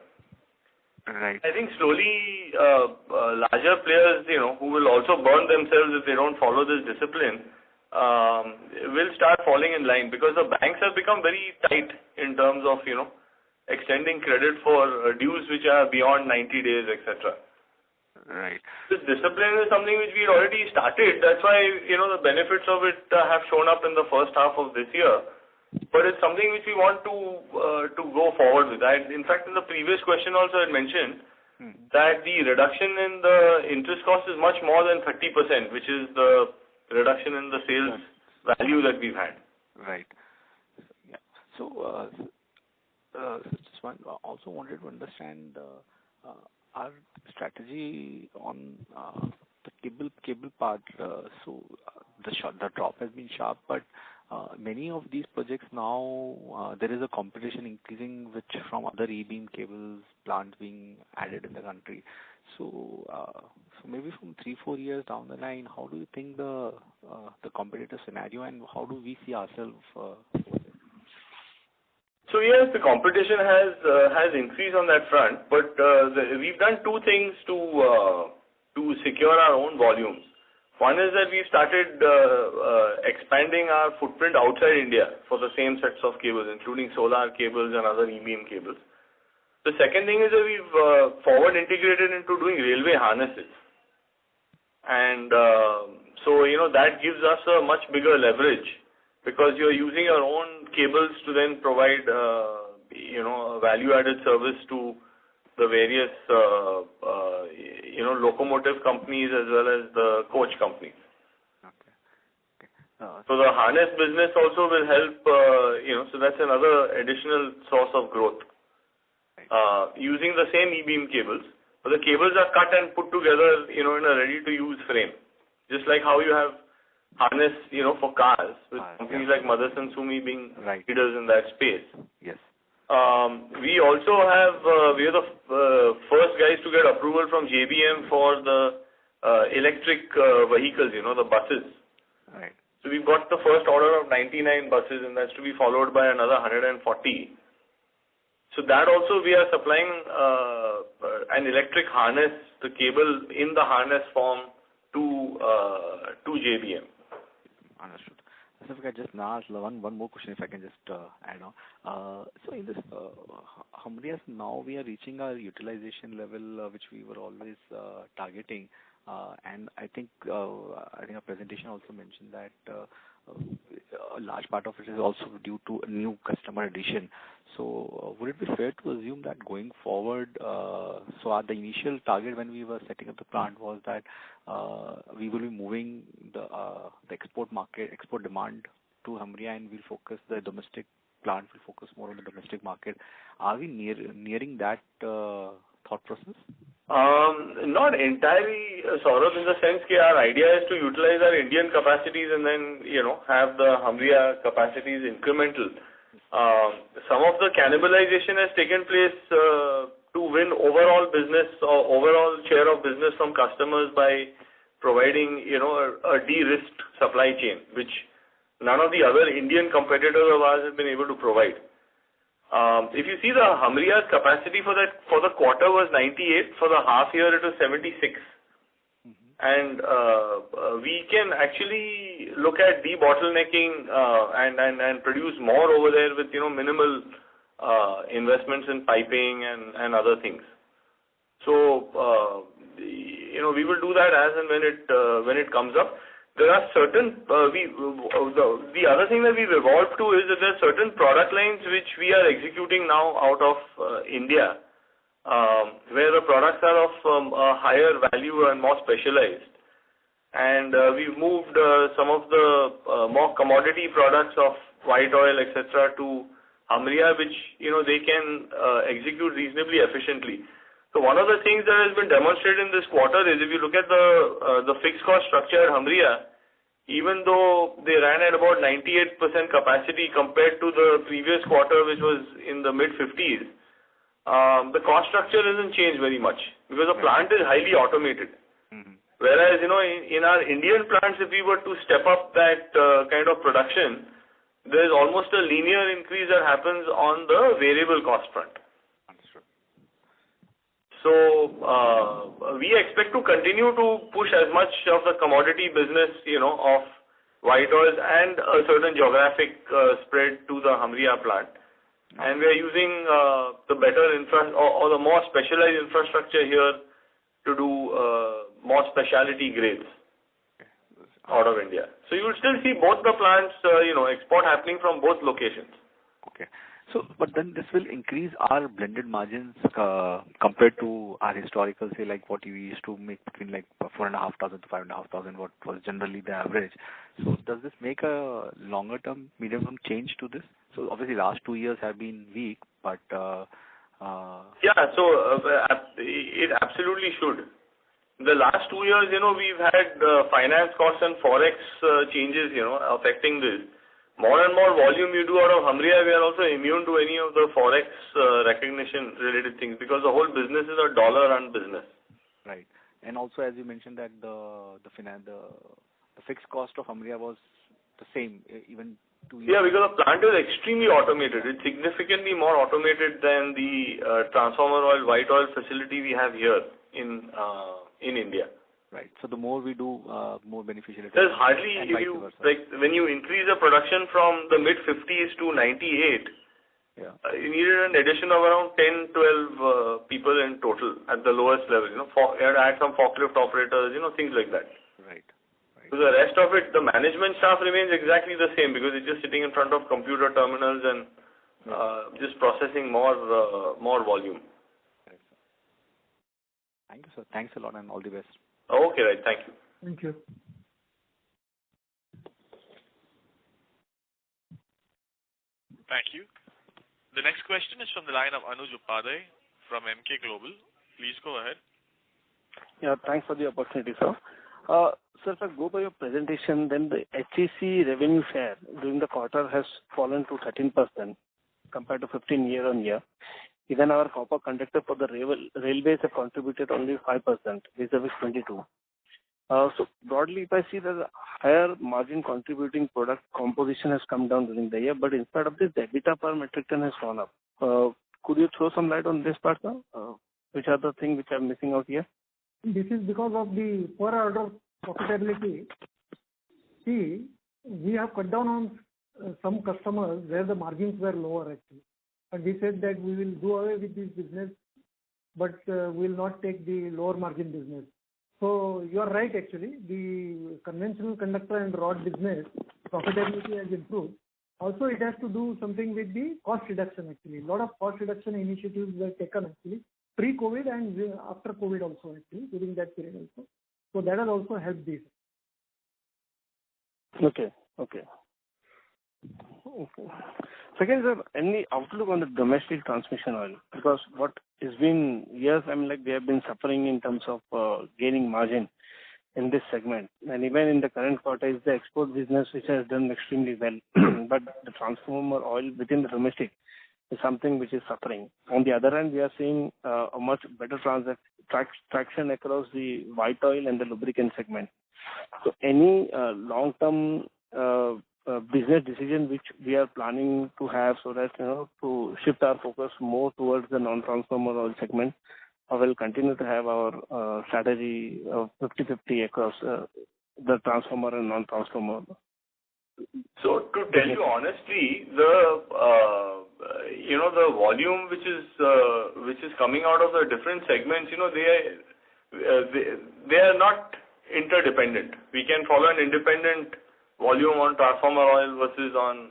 Right. I think slowly larger players, who will also burn themselves if they don't follow this discipline, will start falling in line because the banks have become very tight in terms of, extending credit for dues which are beyond 90 days, etc. Right. This discipline is something which we already started. That's why, the benefits of it have shown up in the first half of this year. But it's something which we want to go forward with. In fact, in the previous question also I mentioned that the reduction in the interest cost is much more than 30%, which is the reduction in the sales value that we've had. Right. Yeah. So, just one, also wanted to understand our strategy on the cable part. So the drop has been sharp, but many of these projects now there is a competition increasing, which from other E-beam cables plants being added in the country. So maybe from 3-4 years down the line, how do you think the competitive scenario, and how do we see ourselves? So yes, the competition has increased on that front, but we've done two things to secure our own volumes. One is that we've started expanding our footprint outside India for the same sets of cables, including solar cables and other E-beam cables. The second thing is that we've forward integrated into doing railway harnesses, and so that gives us a much bigger leverage, because you're using your own cables to then provide, a value-added service to the various locomotive companies as well as the coach companies. Okay. So the harness business also will help, so that's another additional source of growth. Using the same E-beam cables, but the cables are cut and put together, in a ready-to-use frame. Just like how you have harness, for cars, with companies like Motherson Sumi being leaders in that space. Yes. We also have, we are the first guys to get approval from JBM for the electric vehicles, the buses. Right. So we've got the first order of 99 buses, and that's to be followed by another 140. So that also we are supplying an electric harness, the cable in the harness form to JBM. Understood. So if I can just now ask one more question, if I can just add on. So in this Humrias, now we are reaching our utilization level, which we were always targeting. And I think our presentation also mentioned that a large part of it is also due to a new customer addition. So would it be fair to assume that going forward, so the initial target when we were setting up the plant was that we will be moving the export market, export demand to Humria, and we'll focus the domestic plant will focus more on the domestic market. Are we nearing that thought process? Not entirely, Saurabh, in the sense that our idea is to utilize our Indian capacities and then, have the Humria capacities incremental. Some of the cannibalization has taken place to win overall business or overall share of business from customers by providing, a de-risked supply chain, which none of the other Indian competitors of ours have been able to provide. If you see the Humria's capacity for the quarter was 98, for the half year it was 76. And we can actually look at debottlenecking and produce more over there with minimal investments in piping and other things. So we will do that as and when it comes up. There are certain the other thing that we've evolved to is that there are certain product lines which we are executing now out of India, where the products are of a higher value and more specialized. And we've moved some of the more commodity products of white oil, etc., to Humria, which they can execute reasonably efficiently. So one of the things that has been demonstrated in this quarter is if you look at the fixed cost structure at Humria, even though they ran at about 98% capacity compared to the previous quarter, which was in the mid-50s, the cost structure hasn't changed very much because the plant is highly automated. Whereas, in our Indian plants, if we were to step up that kind of production, there is almost a linear increase that happens on the variable cost front. So we expect to continue to push as much of the commodity business, of white oils and a certain geographic spread to the Humria plant. And we are using the better or the more specialized infrastructure here to do more specialty grades out of India. So you will still see both the plants, export happening from both locations. Okay. So, but then this will increase our blended margins compared to our historical, say, like what we used to make between like 4,500 to 5,500, what was generally the average. So, does this make a longer term, medium term change to this? So, obviously, last 2 years have been weak, but yeah. So, it absolutely should. The last 2 years, we've had finance costs and forex changes, affecting this. More and more volume you do out of Humria, we are also immune to any of the forex recognition related things because the whole business is a dollar-run business. Right. And also, as you mentioned, that the fixed cost of Humria was the same even 2 years. Yeah, because the plant is extremely automated. It's significantly more automated than the transformer oil, white oil facility we have here in India. Right. So the more we do, more beneficial it is. There's hardly, when you increase the production from the mid-50s to 98, you needed an addition of around 10, 12 people in total at the lowest level. You had to add some forklift operators, things like that. Right. So the rest of it, the management staff remains exactly the same because it's just sitting in front of computer terminals and just processing more volume. Thank you, sir. Thanks a lot and all the best. Okay, right. Thank you. Thank you. Thank you. The next question is from the line of Anuj Upadhyay from Emkay Global. Please go ahead. Yeah, thanks for the opportunity, sir. Sir, if I go by your presentation, then the HEC revenue share during the quarter has fallen to 13% compared to 15 year-on-year. Even our copper conductor for the railways have contributed only 5%, vis-a-vis 22. So broadly, if I see that the higher margin contributing product composition has come down during the year, but in spite of this, the EBITDA per metric ton has gone up. Could you throw some light on this part, sir? Which are the things which are missing out here? This is because of the per order profitability. See, we have cut down on some customers where the margins were lower actually. And we said that we will do away with this business, but we will not take the lower margin business. So you are right actually. The conventional conductor and rod business profitability has improved. Also, it has to do something with the cost reduction actually. A lot of cost reduction initiatives were taken actually pre-COVID and after COVID also actually during that period also. So that has also helped this. Okay. Second, sir, any outlook on the domestic transmission oil? Because what has been years, they have been suffering in terms of gaining margin in this segment. And even in the current quarter is the export business which has done extremely well. But the transformer oil within the domestic is something which is suffering. On the other hand, we are seeing a much better traction across the white oil and the lubricant segment. So any long-term business decision which we are planning to have so that, to shift our focus more towards the non-transformer oil segment, or will continue to have our strategy of 50-50 across the transformer and non-transformer? So to tell you honestly, the volume which is coming out of the different segments, they are not interdependent. We can follow an independent volume on transformer oil versus on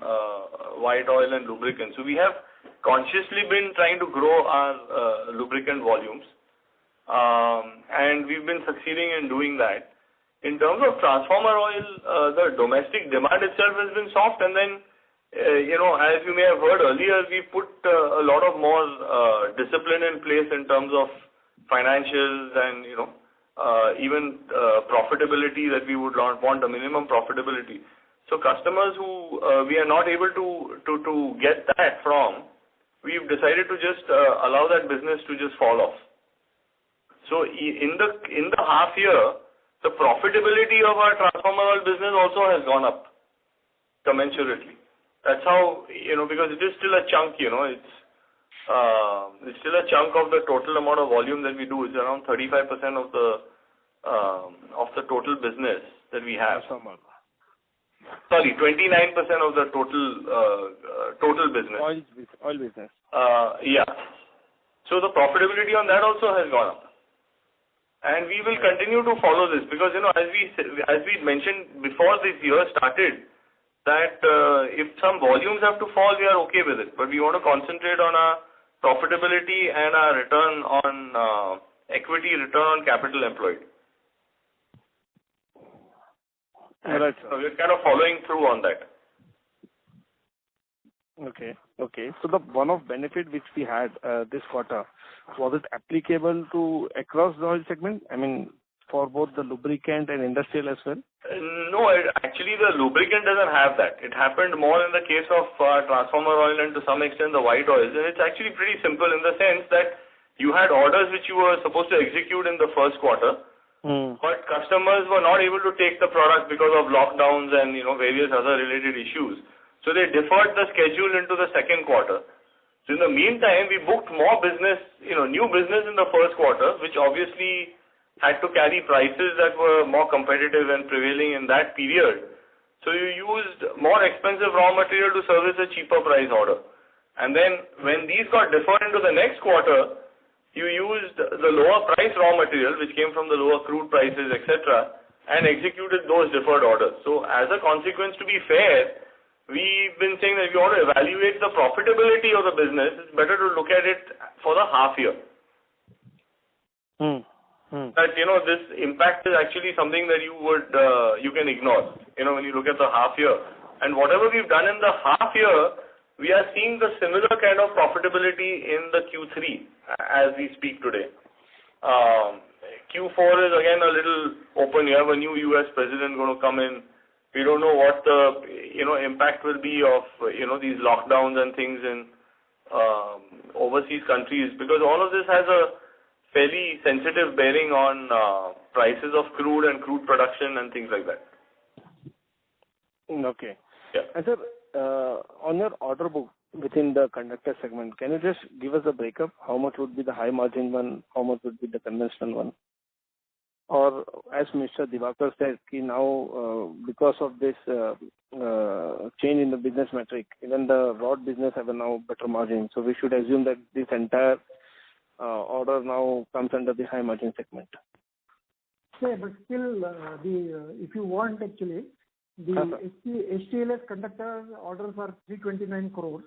white oil and lubricants. So we have consciously been trying to grow our lubricant volumes, and we've been succeeding in doing that. In terms of transformer oil, the domestic demand itself has been soft, and then, as you may have heard earlier, we put a lot of more discipline in place in terms of financials and, even profitability that we would want a minimum profitability. So customers who we are not able to get that from, we've decided to just allow that business to just fall off. So in the half year, the profitability of our transformer oil business also has gone up commensurately. That's how, because it is still a chunk, it's still a chunk of the total amount of volume that we do. It's around 35% of the total business that we have. Sorry, 29% of the total business. Oil business. Yeah. So the profitability on that also has gone up. And we will continue to follow this because, as we mentioned before this year started, that if some volumes have to fall, we are okay with it. But we want to concentrate on our profitability and our return on equity, return on capital employed. All right, so we're kind of following through on that. Okay. So the one-off benefit which we had this quarter, was it applicable to across the oil segment? For both the lubricant and industrial as well? No, actually the lubricant doesn't have that. It happened more in the case of transformer oil and to some extent the white oils. And it's actually pretty simple in the sense that you had orders which you were supposed to execute in the first quarter, but customers were not able to take the product because of lockdowns and various other related issues. So they deferred the schedule into the second quarter. So in the meantime, we booked more business, new business in the first quarter, which obviously had to carry prices that were more competitive and prevailing in that period. So you used more expensive raw material to service a cheaper price order. And then when these got deferred into the next quarter, you used the lower price raw material, which came from the lower crude prices, etc., and executed those deferred orders. So as a consequence, to be fair, we've been saying that if you want to evaluate the profitability of the business, it's better to look at it for the half year. that, this impact is actually something that you can ignore, when you look at the half year. And whatever we've done in the half year, we are seeing the similar kind of profitability in the Q3 as we speak today. Q4 is again a little open. You have a new US president going to come in. We don't know what the impact will be of these lockdowns and things in overseas countries, because all of this has a fairly sensitive bearing on prices of crude and crude production and things like that. Okay. Yeah. And sir, on your order book within the conductor segment, can you just give us a breakup? How much would be the high margin one? How much would be the conventional one? Or as Mr. Divakar said, now because of this change in the business metric, even the rod business have a now better margin. So we should assume that this entire order now comes under the high margin segment. Yeah, but still, if you want actually, the STLS conductor orders are 329 crores,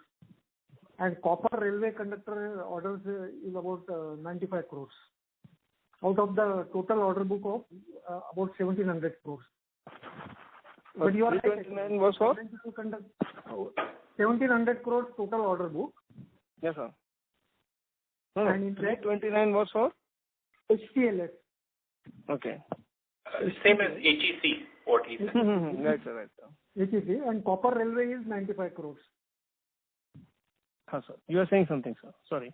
and copper railway conductor orders is about 95 crores. Out of the total order book of about 1700 crores. But you are 329 was for? 1700 crores total order book. Yes, sir. And in 329 was for? STLS. Okay. Same as HEC, what he said. Right, sir. HEC, and copper railway is 95 crores. Sir. You are saying something, sir. Sorry.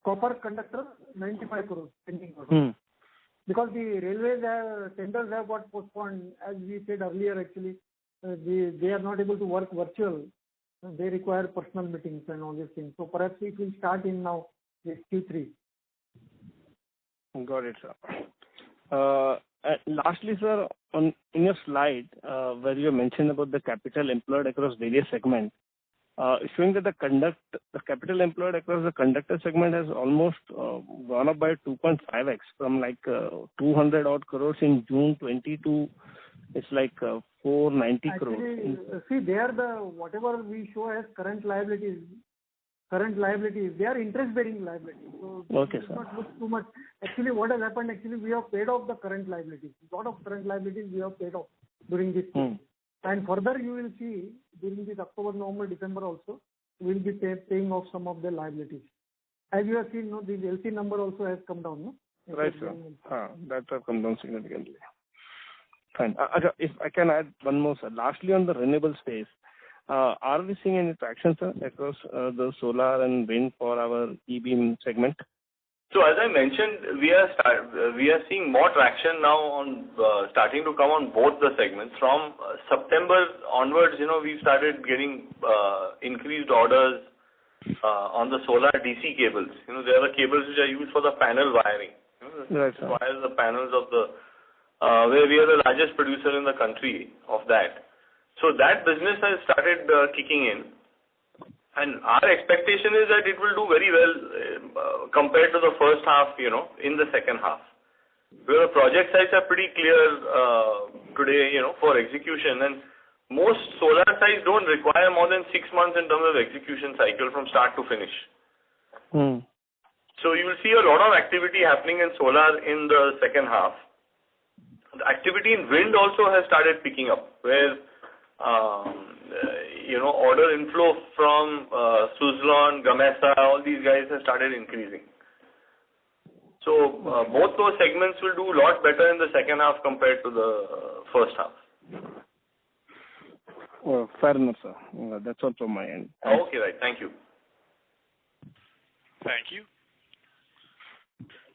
Copper conductor, 95 crores pending order. Because the railways tenders have got postponed, as we said earlier actually, they are not able to work virtual. They require personal meetings and all these things. So perhaps it will start in now, this Q3. Got it, sir. Lastly, sir, in your slide where you mentioned about the capital employed across various segments, showing that the capital employed across the conductor segment has almost gone up by 2.5x from like 200 odd crores in June 20 to it's like 490 crores. Actually, see, there whatever we show as current liabilities, they are interest-bearing liabilities. So okay, it's sir. not look too much. Actually, what has happened? Actually, we have paid off the current liabilities. A lot of current liabilities we have paid off during this period. And further, you will see during this October, November, December also, we will be paying off some of the liabilities. As you have seen, the LC number also has come down, no? Right, sir. That has come down significantly. Fine. If I can add one more, sir. Lastly, on the renewable space, are we seeing any traction, sir, across the solar and wind for our e-beam segment? So as I mentioned, we are seeing more traction now on starting to come on both the segments. From September onwards, we started getting increased orders on the solar DC cables. There are the cables which are used for the panel wiring. Right, sir. Wires the panels of the where we are the largest producer in the country of that. So that business has started kicking in. And our expectation is that it will do very well compared to the first half, in the second half. Where the project sites are pretty clear today, for execution. And most solar sites don't require more than 6 months in terms of execution cycle from start to finish. So you will see a lot of activity happening in solar in the second half. The activity in wind also has started picking up, where order inflow from Suzlon, Gamesa, all these guys have started increasing. So both those segments will do a lot better in the second half compared to the first half. Well, fair enough, sir. That's all from my end. Okay, right. Thank you. Thank you.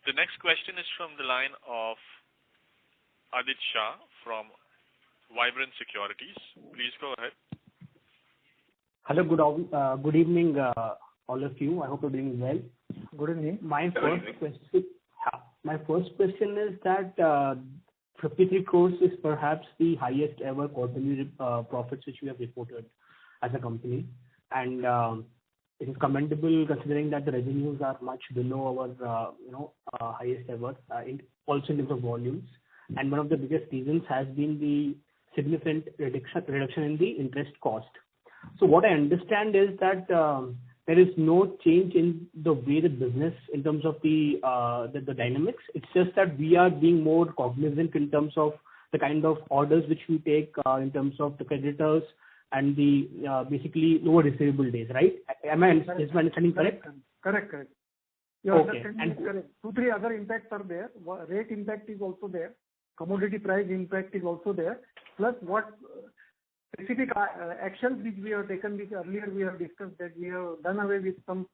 The next question is from the line of Adit Shah from Vibrant Securities. Please go ahead. Hello, good evening, all of you. I hope you're doing well. Good evening. My first question is that 53 crores is perhaps the highest ever quarterly profits which we have reported as a company, and it is commendable considering that the revenues are much below our highest ever, also in terms of volumes. And one of the biggest reasons has been the significant reduction in the interest cost. So what I understand is that there is no change in the way the business in terms of the dynamics. It's just that we are being more cognizant in terms of the kind of orders which we take in terms of the creditors and the basically lower receivable days, right? Is my understanding correct? Correct. Your Okay. understanding is correct. 2-3 other impacts are there. Rate impact is also there. Commodity price impact is also there. Plus what specific actions which we have taken, which earlier we have discussed, that we have done away with some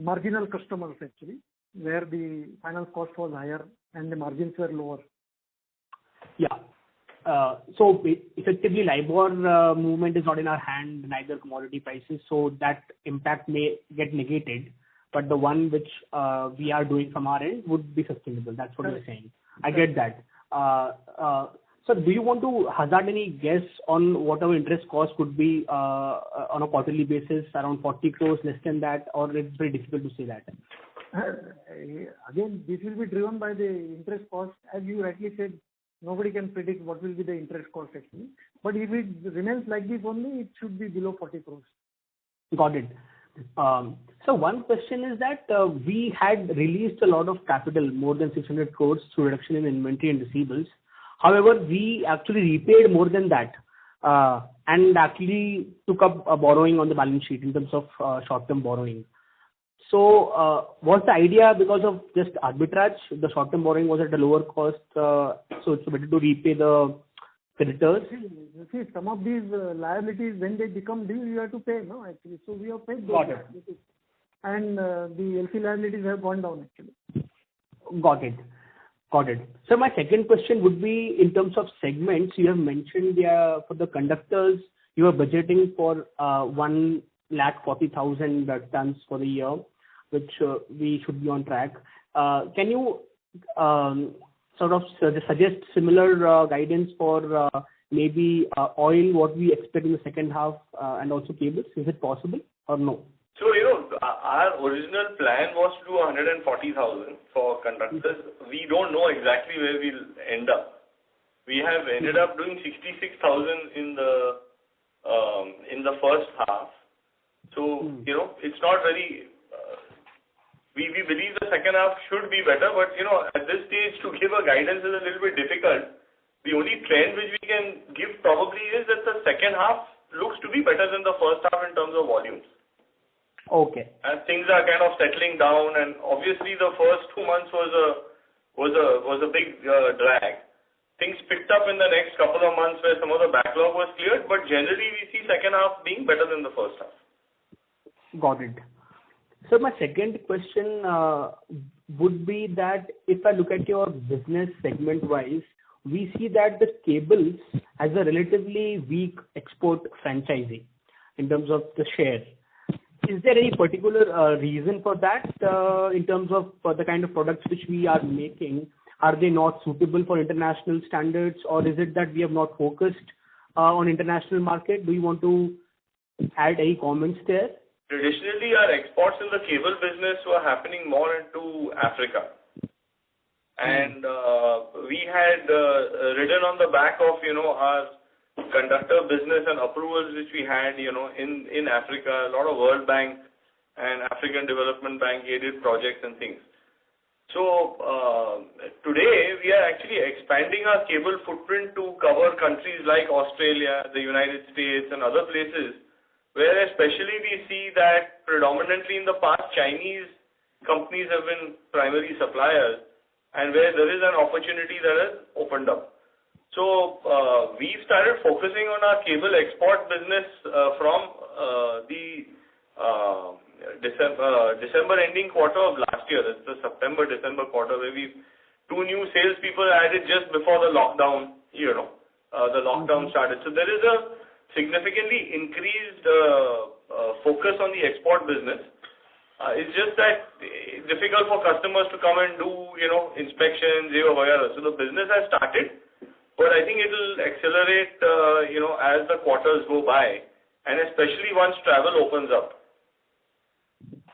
marginal customers actually, where the finance cost was higher and the margins were lower. Yeah. So effectively, LIBOR movement is not in our hand, neither commodity prices, so that impact may get negated. But the one which we are doing from our end would be sustainable. That's what you're saying. I get that. So do you want to hazard any guess on what our interest cost could be on a quarterly basis, around 40 crores, less than that, or it's very difficult to say that? Again, this will be driven by the interest cost. As you rightly said, nobody can predict what will be the interest cost actually. But if it remains like this only, it should be below 40 crores. Got it. So one question is that we had released a lot of capital, more than 600 crores through reduction in inventory and receivables. However, we actually repaid more than that and actually took up a borrowing on the balance sheet in terms of short-term borrowing. So was the idea because of just arbitrage? The short-term borrowing was at a lower cost, so it's better to repay the creditors? See, some of these liabilities, when they become due, you have to pay, no, actually. So we have paid those. Got it. And the LC liabilities have gone down, actually. Got it. So my second question would be in terms of segments. You have mentioned for the conductors, you are budgeting for 140,000 tons for the year, which we should be on track. Can you sort of suggest similar guidance for maybe oil, what we expect in the second half, and also cables? Is it possible or no? So, our original plan was to do 140,000 for conductors. We don't know exactly where we'll end up. We have ended up doing 66,000 in the first half. So, it's not very... We believe the second half should be better, but, at this stage to give a guidance is a little bit difficult. The only trend which we can give probably is that the second half looks to be better than the first half in terms of volumes. Okay. And things are kind of settling down, and obviously the first 2 months was a big drag. Things picked up in the next couple of months where some of the backlog was cleared, but generally we see second half being better than the first half. Got it. So my second question would be that if I look at your business segment-wise, we see that the cables has a relatively weak export franchisee in terms of the share. Is there any particular reason for that in terms of the kind of products which we are making? Are they not suitable for international standards, or is it that we have not focused on international market? Do you want to add any comments there? Traditionally, our exports in the cable business were happening more into Africa. And we had ridden on the back of, our conductor business and approvals which we had, in Africa, a lot of World Bank and African Development Bank aided projects and things. So, today we are actually expanding our cable footprint to cover countries like Australia, the United States and other places, where especially we see that predominantly in the past Chinese companies have been primary suppliers, and where there is an opportunity that has opened up. So, we started focusing on our cable export business from the December ending quarter of last year. That's the September-December quarter, where we 2 new salespeople added just before the lockdown, the lockdown started. So there is a significantly increased focus on the export business. It's just that it's difficult for customers to come and do, inspections, so the business has started. But I think it will accelerate, as the quarters go by, and especially once travel opens up.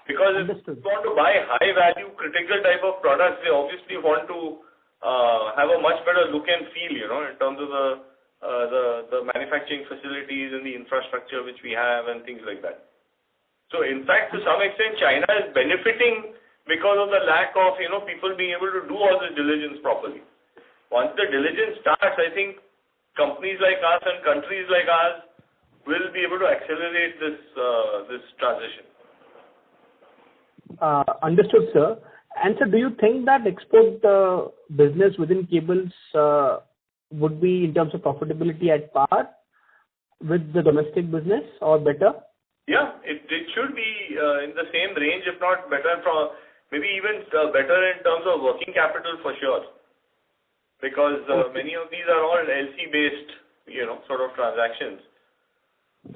Because if you want to buy high-value, critical type of products, they obviously want to have a much better look and feel, in terms of the manufacturing facilities and the infrastructure which we have and things like that. So in fact, to some extent, China is benefiting because of the lack of, people being able to do all this diligence properly. Once the diligence starts, I think companies like us and countries like ours will be able to accelerate this transition. Understood, sir. And sir, do you think that export business within cables would be, in terms of profitability, at par with the domestic business or better? Yeah, it should be in the same range, if not better, maybe even better in terms of working capital for sure. Because many of these are all LC-based, sort of transactions.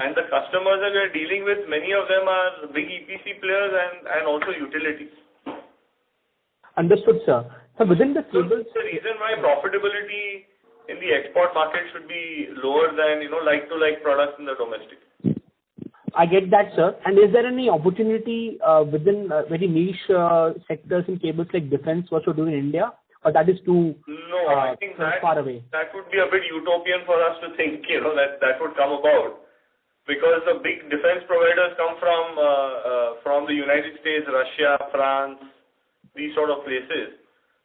And the customers that we are dealing with, many of them are big EPC players and also utilities. Understood, sir. So within the cables... The reason why profitability in the export market should be lower than, like-to-like products in the domestic. I get that, sir. And is there any opportunity within very niche sectors in cables like defense, what you're doing in India? Or that is too I think far away? That would be a bit utopian for us to think, that would come about. Because the big defense providers come from the United States, Russia, France, these sort of places.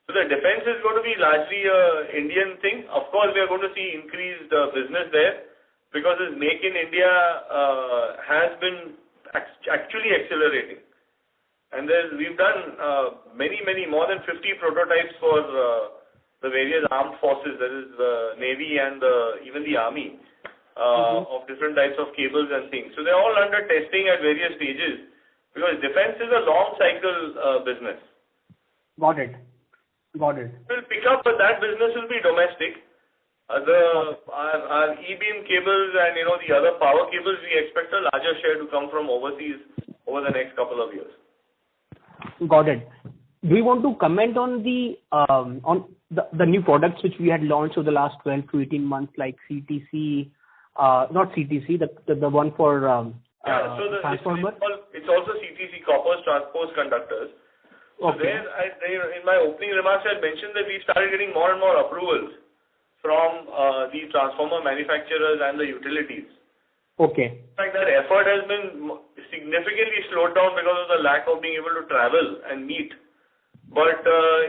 So the defense is going to be largely an Indian thing. Of course, we are going to see increased business there because this Make in India has been actually accelerating. And we've done many, more than 50 prototypes for the various armed forces, that is the Navy and even the Army. Of different types of cables and things. So they're all under testing at various stages because defense is a long cycle business. Got it. We'll pick up, but that business will be domestic. Our E-beam cables and the other power cables, we expect a larger share to come from overseas over the next couple of years. Got it. Do you want to comment on the new products which we had launched over the last 12 to 18 months, like CTC? Not CTC, the one for transformer? It's also CTC, copper transposed conductors. So okay. In my opening remarks, I mentioned that we started getting more and more approvals from the transformer manufacturers and the utilities. Okay. In fact, that effort has been significantly slowed down because of the lack of being able to travel and meet. But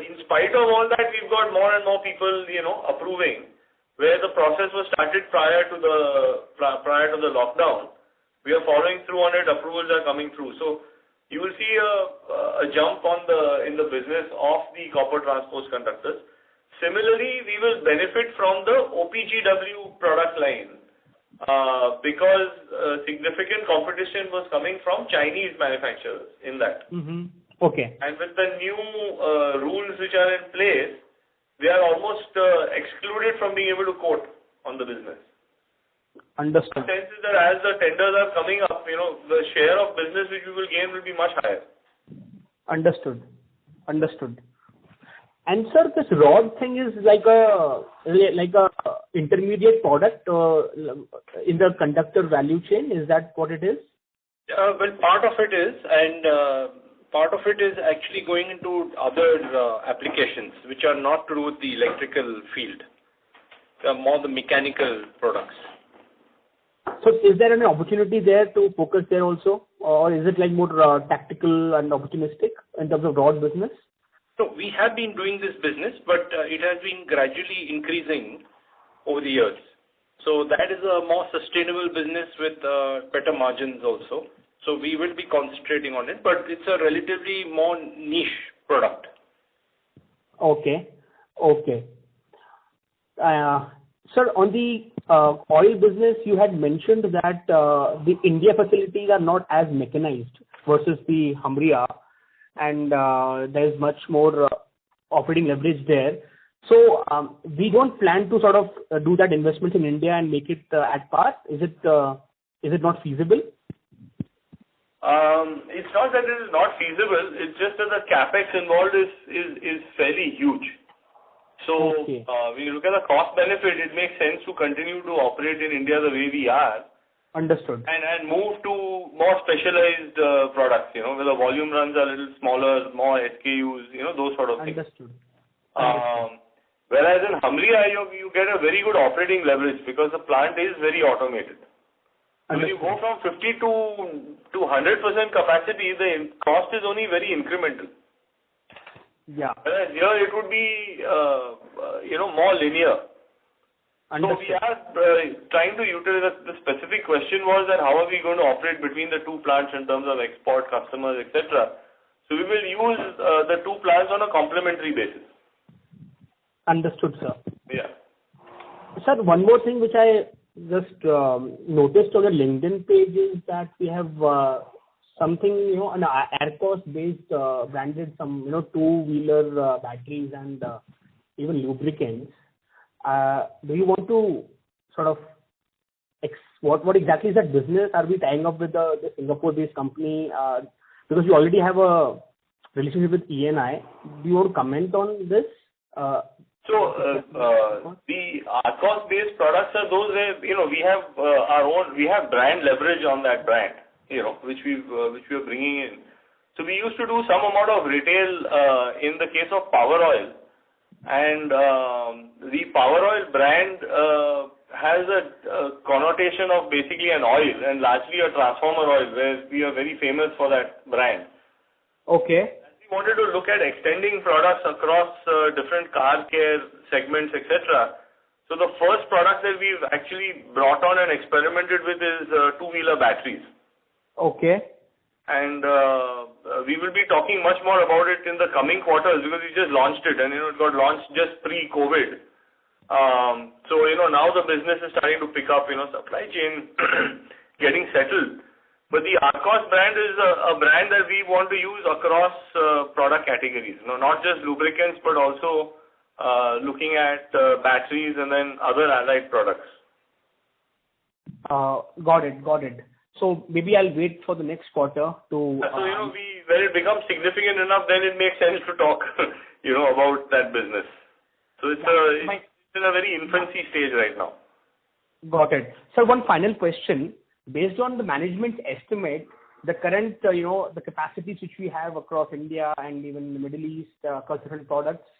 in spite of all that, we've got more and more people, approving. Where the process was started prior to the lockdown, we are following through on it. Approvals are coming through, so you will see a jump in the business of the copper transposed conductors. Similarly, we will benefit from the OPGW product line because significant competition was coming from Chinese manufacturers in that. Mm-hmm. Okay. And with the new rules which are in place, they are almost excluded from being able to quote on the business. Understood. The sense is that as the tenders are coming up, the share of business which we will gain will be much higher. Understood. And sir, this rod thing is like a intermediate product in the conductor value chain. Is that what it is? Well, part of it is, and part of it is actually going into other applications which are not to do with the electrical field. They are more the mechanical products. So is there any opportunity there to focus there also? Or is it like more tactical and opportunistic in terms of rod business? So we have been doing this business, but it has been gradually increasing over the years. So that is a more sustainable business with better margins also. So we will be concentrating on it, but it's a relatively more niche product. Okay. Sir, on the oil business, you had mentioned that the India facilities are not as mechanized versus the Hamria, and there is much more operating leverage there. So we don't plan to sort of do that investment in India and make it at par. Is it not feasible? It's not that it is not feasible. It's just that the capex involved is fairly huge. So okay. When you look at the cost benefit, it makes sense to continue to operate in India the way we are. Understood. And move to more specialized products, where the volume runs are a little smaller, more SKUs, those sort of things. Understood. Whereas in Hamria, you get a very good operating leverage because the plant is very automated. When you go from 50 to 100% capacity, the cost is only very incremental. Yeah. Whereas here it would be, more linear. So we are trying to utilize. The specific question was that how are we going to operate between the two plants in terms of export, customers, etc. So we will use the two plants on a complementary basis. Understood, sir. Yeah. Sir, one more thing which I just noticed on the LinkedIn page is that we have something, an Aircos based branded some, two-wheeler batteries and even lubricants. Do you want to sort of what exactly is that business? Are we tying up with the Singapore-based company? Because you already have a relationship with ENI. Do you want to comment on this? The Arcos-based products are those where we have brand leverage on that brand, which we are bringing in. So we used to do some amount of retail in the case of Power Oil, and the Power Oil brand has a connotation of basically an oil and largely a transformer oil, where we are very famous for that brand. Okay. Wanted to look at extending products across different car care segments, etc. So the first product that we've actually brought on and experimented with is two-wheeler batteries. Okay. And we will be talking much more about it in the coming quarters because we just launched it and it got launched just pre-COVID. So now the business is starting to pick up, supply chain getting settled. But the Arcos brand is a brand that we want to use across product categories. Not just lubricants, but also looking at batteries and then other allied products. Got it. So maybe I'll wait for the next quarter to... when it becomes significant enough, then it makes sense to talk, about that business. So it's in a very infancy stage right now. Got it. So one final question. Based on the management's estimate, the current, the capacities which we have across India and even the Middle East, across different products,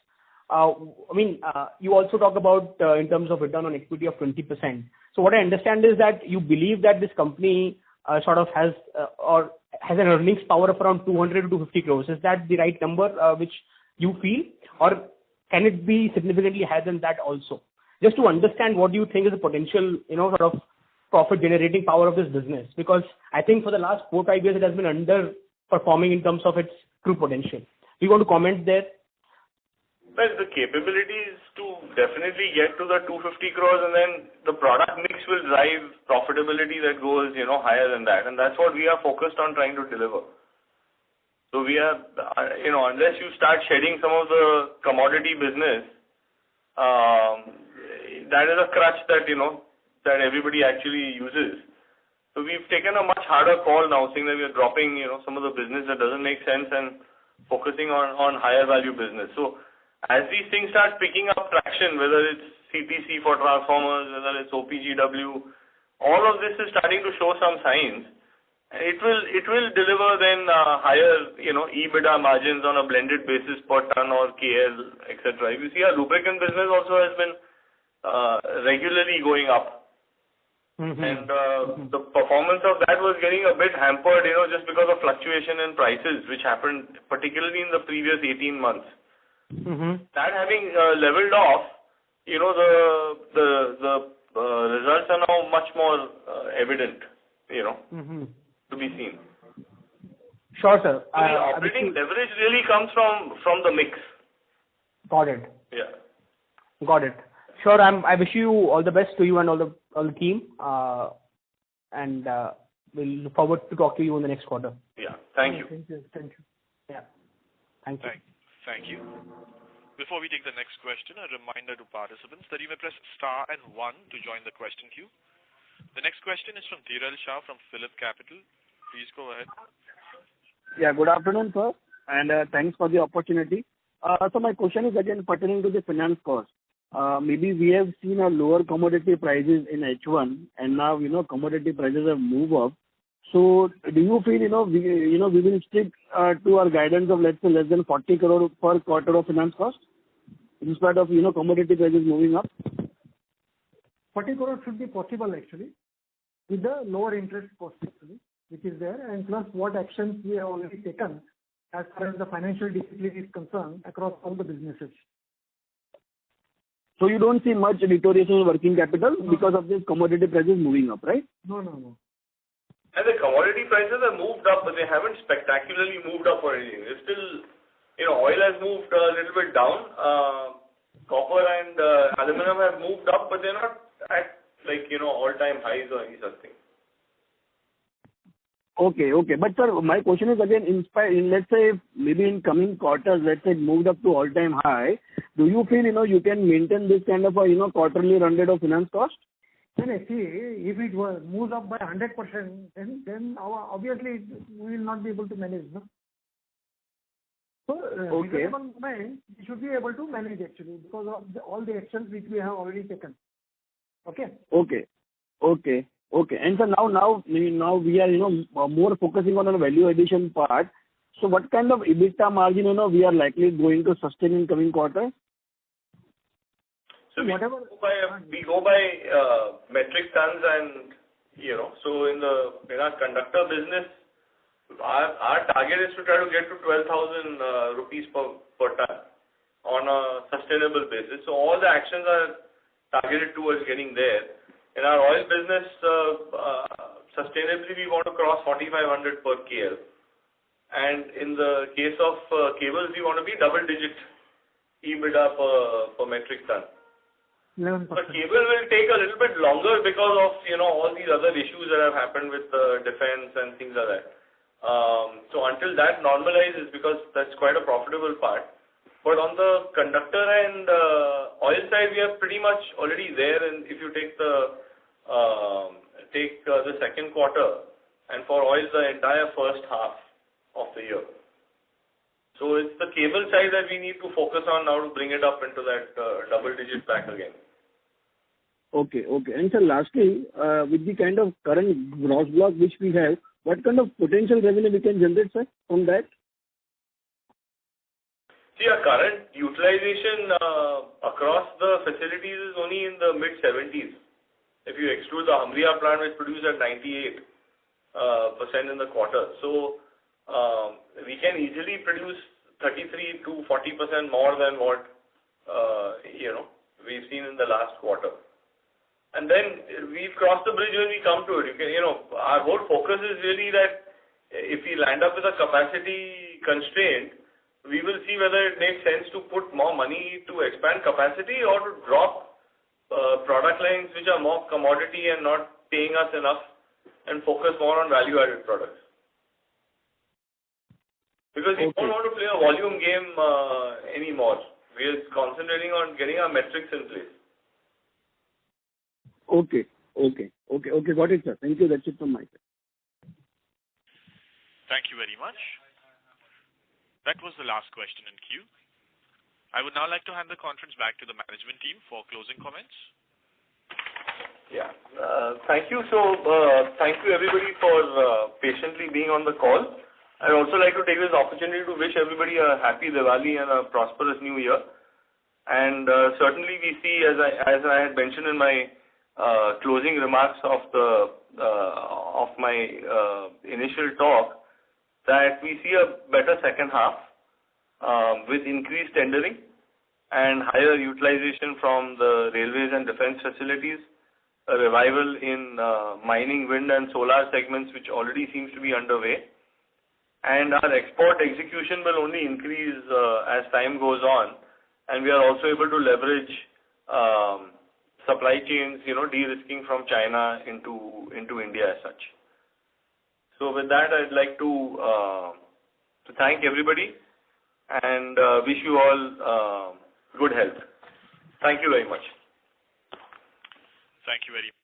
you also talk about in terms of return on equity of 20%. So what I understand is that you believe that this company sort of has an earnings power of around 200 to 250 crores. Is that the right number which you feel, or can it be significantly higher than that also? Just to understand what do you think is the potential, sort of profit generating power of this business, because I think for the last 4-5 years it has been underperforming in terms of its true potential. Do you want to comment there? Well, the capability is to definitely get to the 250 crores, and then the product mix will drive profitability that goes, higher than that. And that's what we are focused on trying to deliver. So we are, unless you start shedding some of the commodity business, that is a crutch that, that everybody actually uses. So we've taken a much harder call now, saying that we are dropping, some of the business that doesn't make sense and focusing on higher value business. So as these things start picking up traction, whether it's CTC for transformers, whether it's OPGW, all of this is starting to show some signs. It will deliver then higher, EBITDA margins on a blended basis per ton or KL, etc. You see, our lubricant business also has been regularly going up. Mm-hmm. And the performance of that was getting a bit hampered, just because of fluctuation in prices, which happened particularly in the previous 18 months. Mm-hmm. That having leveled off, the results are now much more evident, mm-hmm. to be seen. Sure, sir. So the operating leverage really comes from the mix. Got it. Yeah. Got it. Sure. I wish you all the best to you and all the team. And we'll look forward to talk to you in the next quarter. Yeah. Thank you. Thank you. Yeah. Thank you. Thank you. Before we take the next question, a reminder to participants that you may press star and 1 to join the question queue. The next question is from Dhiral Shah from Phillip Capital. Please go ahead. Yeah, good afternoon, sir, and thanks for the opportunity. So my question is again pertaining to the finance cost. Maybe we have seen a lower commodity prices in H1, and now commodity prices have moved up. So do you feel we will stick to our guidance of let's say less than 40 crore per quarter of finance cost in spite of commodity prices moving up? 40 crore should be possible actually. with the lower interest cost actually, which is there, and plus what actions we have already taken as far as the financial discipline is concerned across all the businesses. So you don't see much deterioration in working capital because of this commodity prices moving up, right? No. And the commodity prices have moved up, but they haven't spectacularly moved up or anything. It's still, oil has moved a little bit down. Copper and aluminum have moved up, but they're not at all-time highs or any such thing. Okay. But sir, my question is again, let's say maybe in coming quarters, let's say it moved up to all-time high. Do you feel you can maintain this kind of a quarterly run rate of finance cost? Then see, if it moves up by 100%, then obviously we will not be able to manage, no? So okay. We should be able to manage actually because of all the actions which we have already taken. Okay. And so now we are more focusing on the value addition part. So what kind of EBITDA margin we are likely going to sustain in coming quarters? So we go by metric tons, and so in our conductor business, our target is to try to get to 12,000 rupees per ton on a sustainable basis. So all the actions are targeted towards getting there. In our oil business, sustainably we want to cross 4,500 per KL. And in the case of cables, we want to be double-digit EBITDA per metric ton. 11%. But cable will take a little bit longer because of all these other issues that have happened with defense and things like that. So until that normalizes, because that's quite a profitable part. But on the conductor and oil side, we are pretty much already there. And if you take the second quarter, and for oil the entire first half of the year. So it's the cable side that we need to focus on now to bring it up into that double digit back again. Okay. And sir, lastly, with the kind of current gross block which we have, what kind of potential revenue we can generate, sir, from that? See, our current utilization across the facilities is only in the mid-70s. If you exclude the Hamria plant, which produced at 98% in the quarter. So we can easily produce 33 to 40% more than what we've seen in the last quarter. And then we've crossed the bridge when we come to it. Our whole focus is really that if we land up with a capacity constraint, we will see whether it makes sense to put more money to expand capacity or to drop product lines which are more commodity and not paying us enough and focus more on value-added products. Because we don't want to play a volume game anymore. We are concentrating on getting our metrics in place. Okay. Got it, sir. Thank you. That's it from my side. Thank you very much. That was the last question in queue. I would now like to hand the conference back to the management team for closing comments. Yeah. Thank you. So, thank you everybody for patiently being on the call. I'd also like to take this opportunity to wish everybody a happy Diwali and a prosperous New Year. And certainly we see, as I had mentioned in my closing remarks of my initial talk, that we see a better second half with increased tendering and higher utilization from the railways and defense facilities, a revival in mining, wind and solar segments which already seems to be underway, and our export execution will only increase as time goes on, and we are also able to leverage supply chains, de-risking from China into India as such. So with that, I'd like to thank everybody and wish you all good health. Thank you very much. Thank you very much.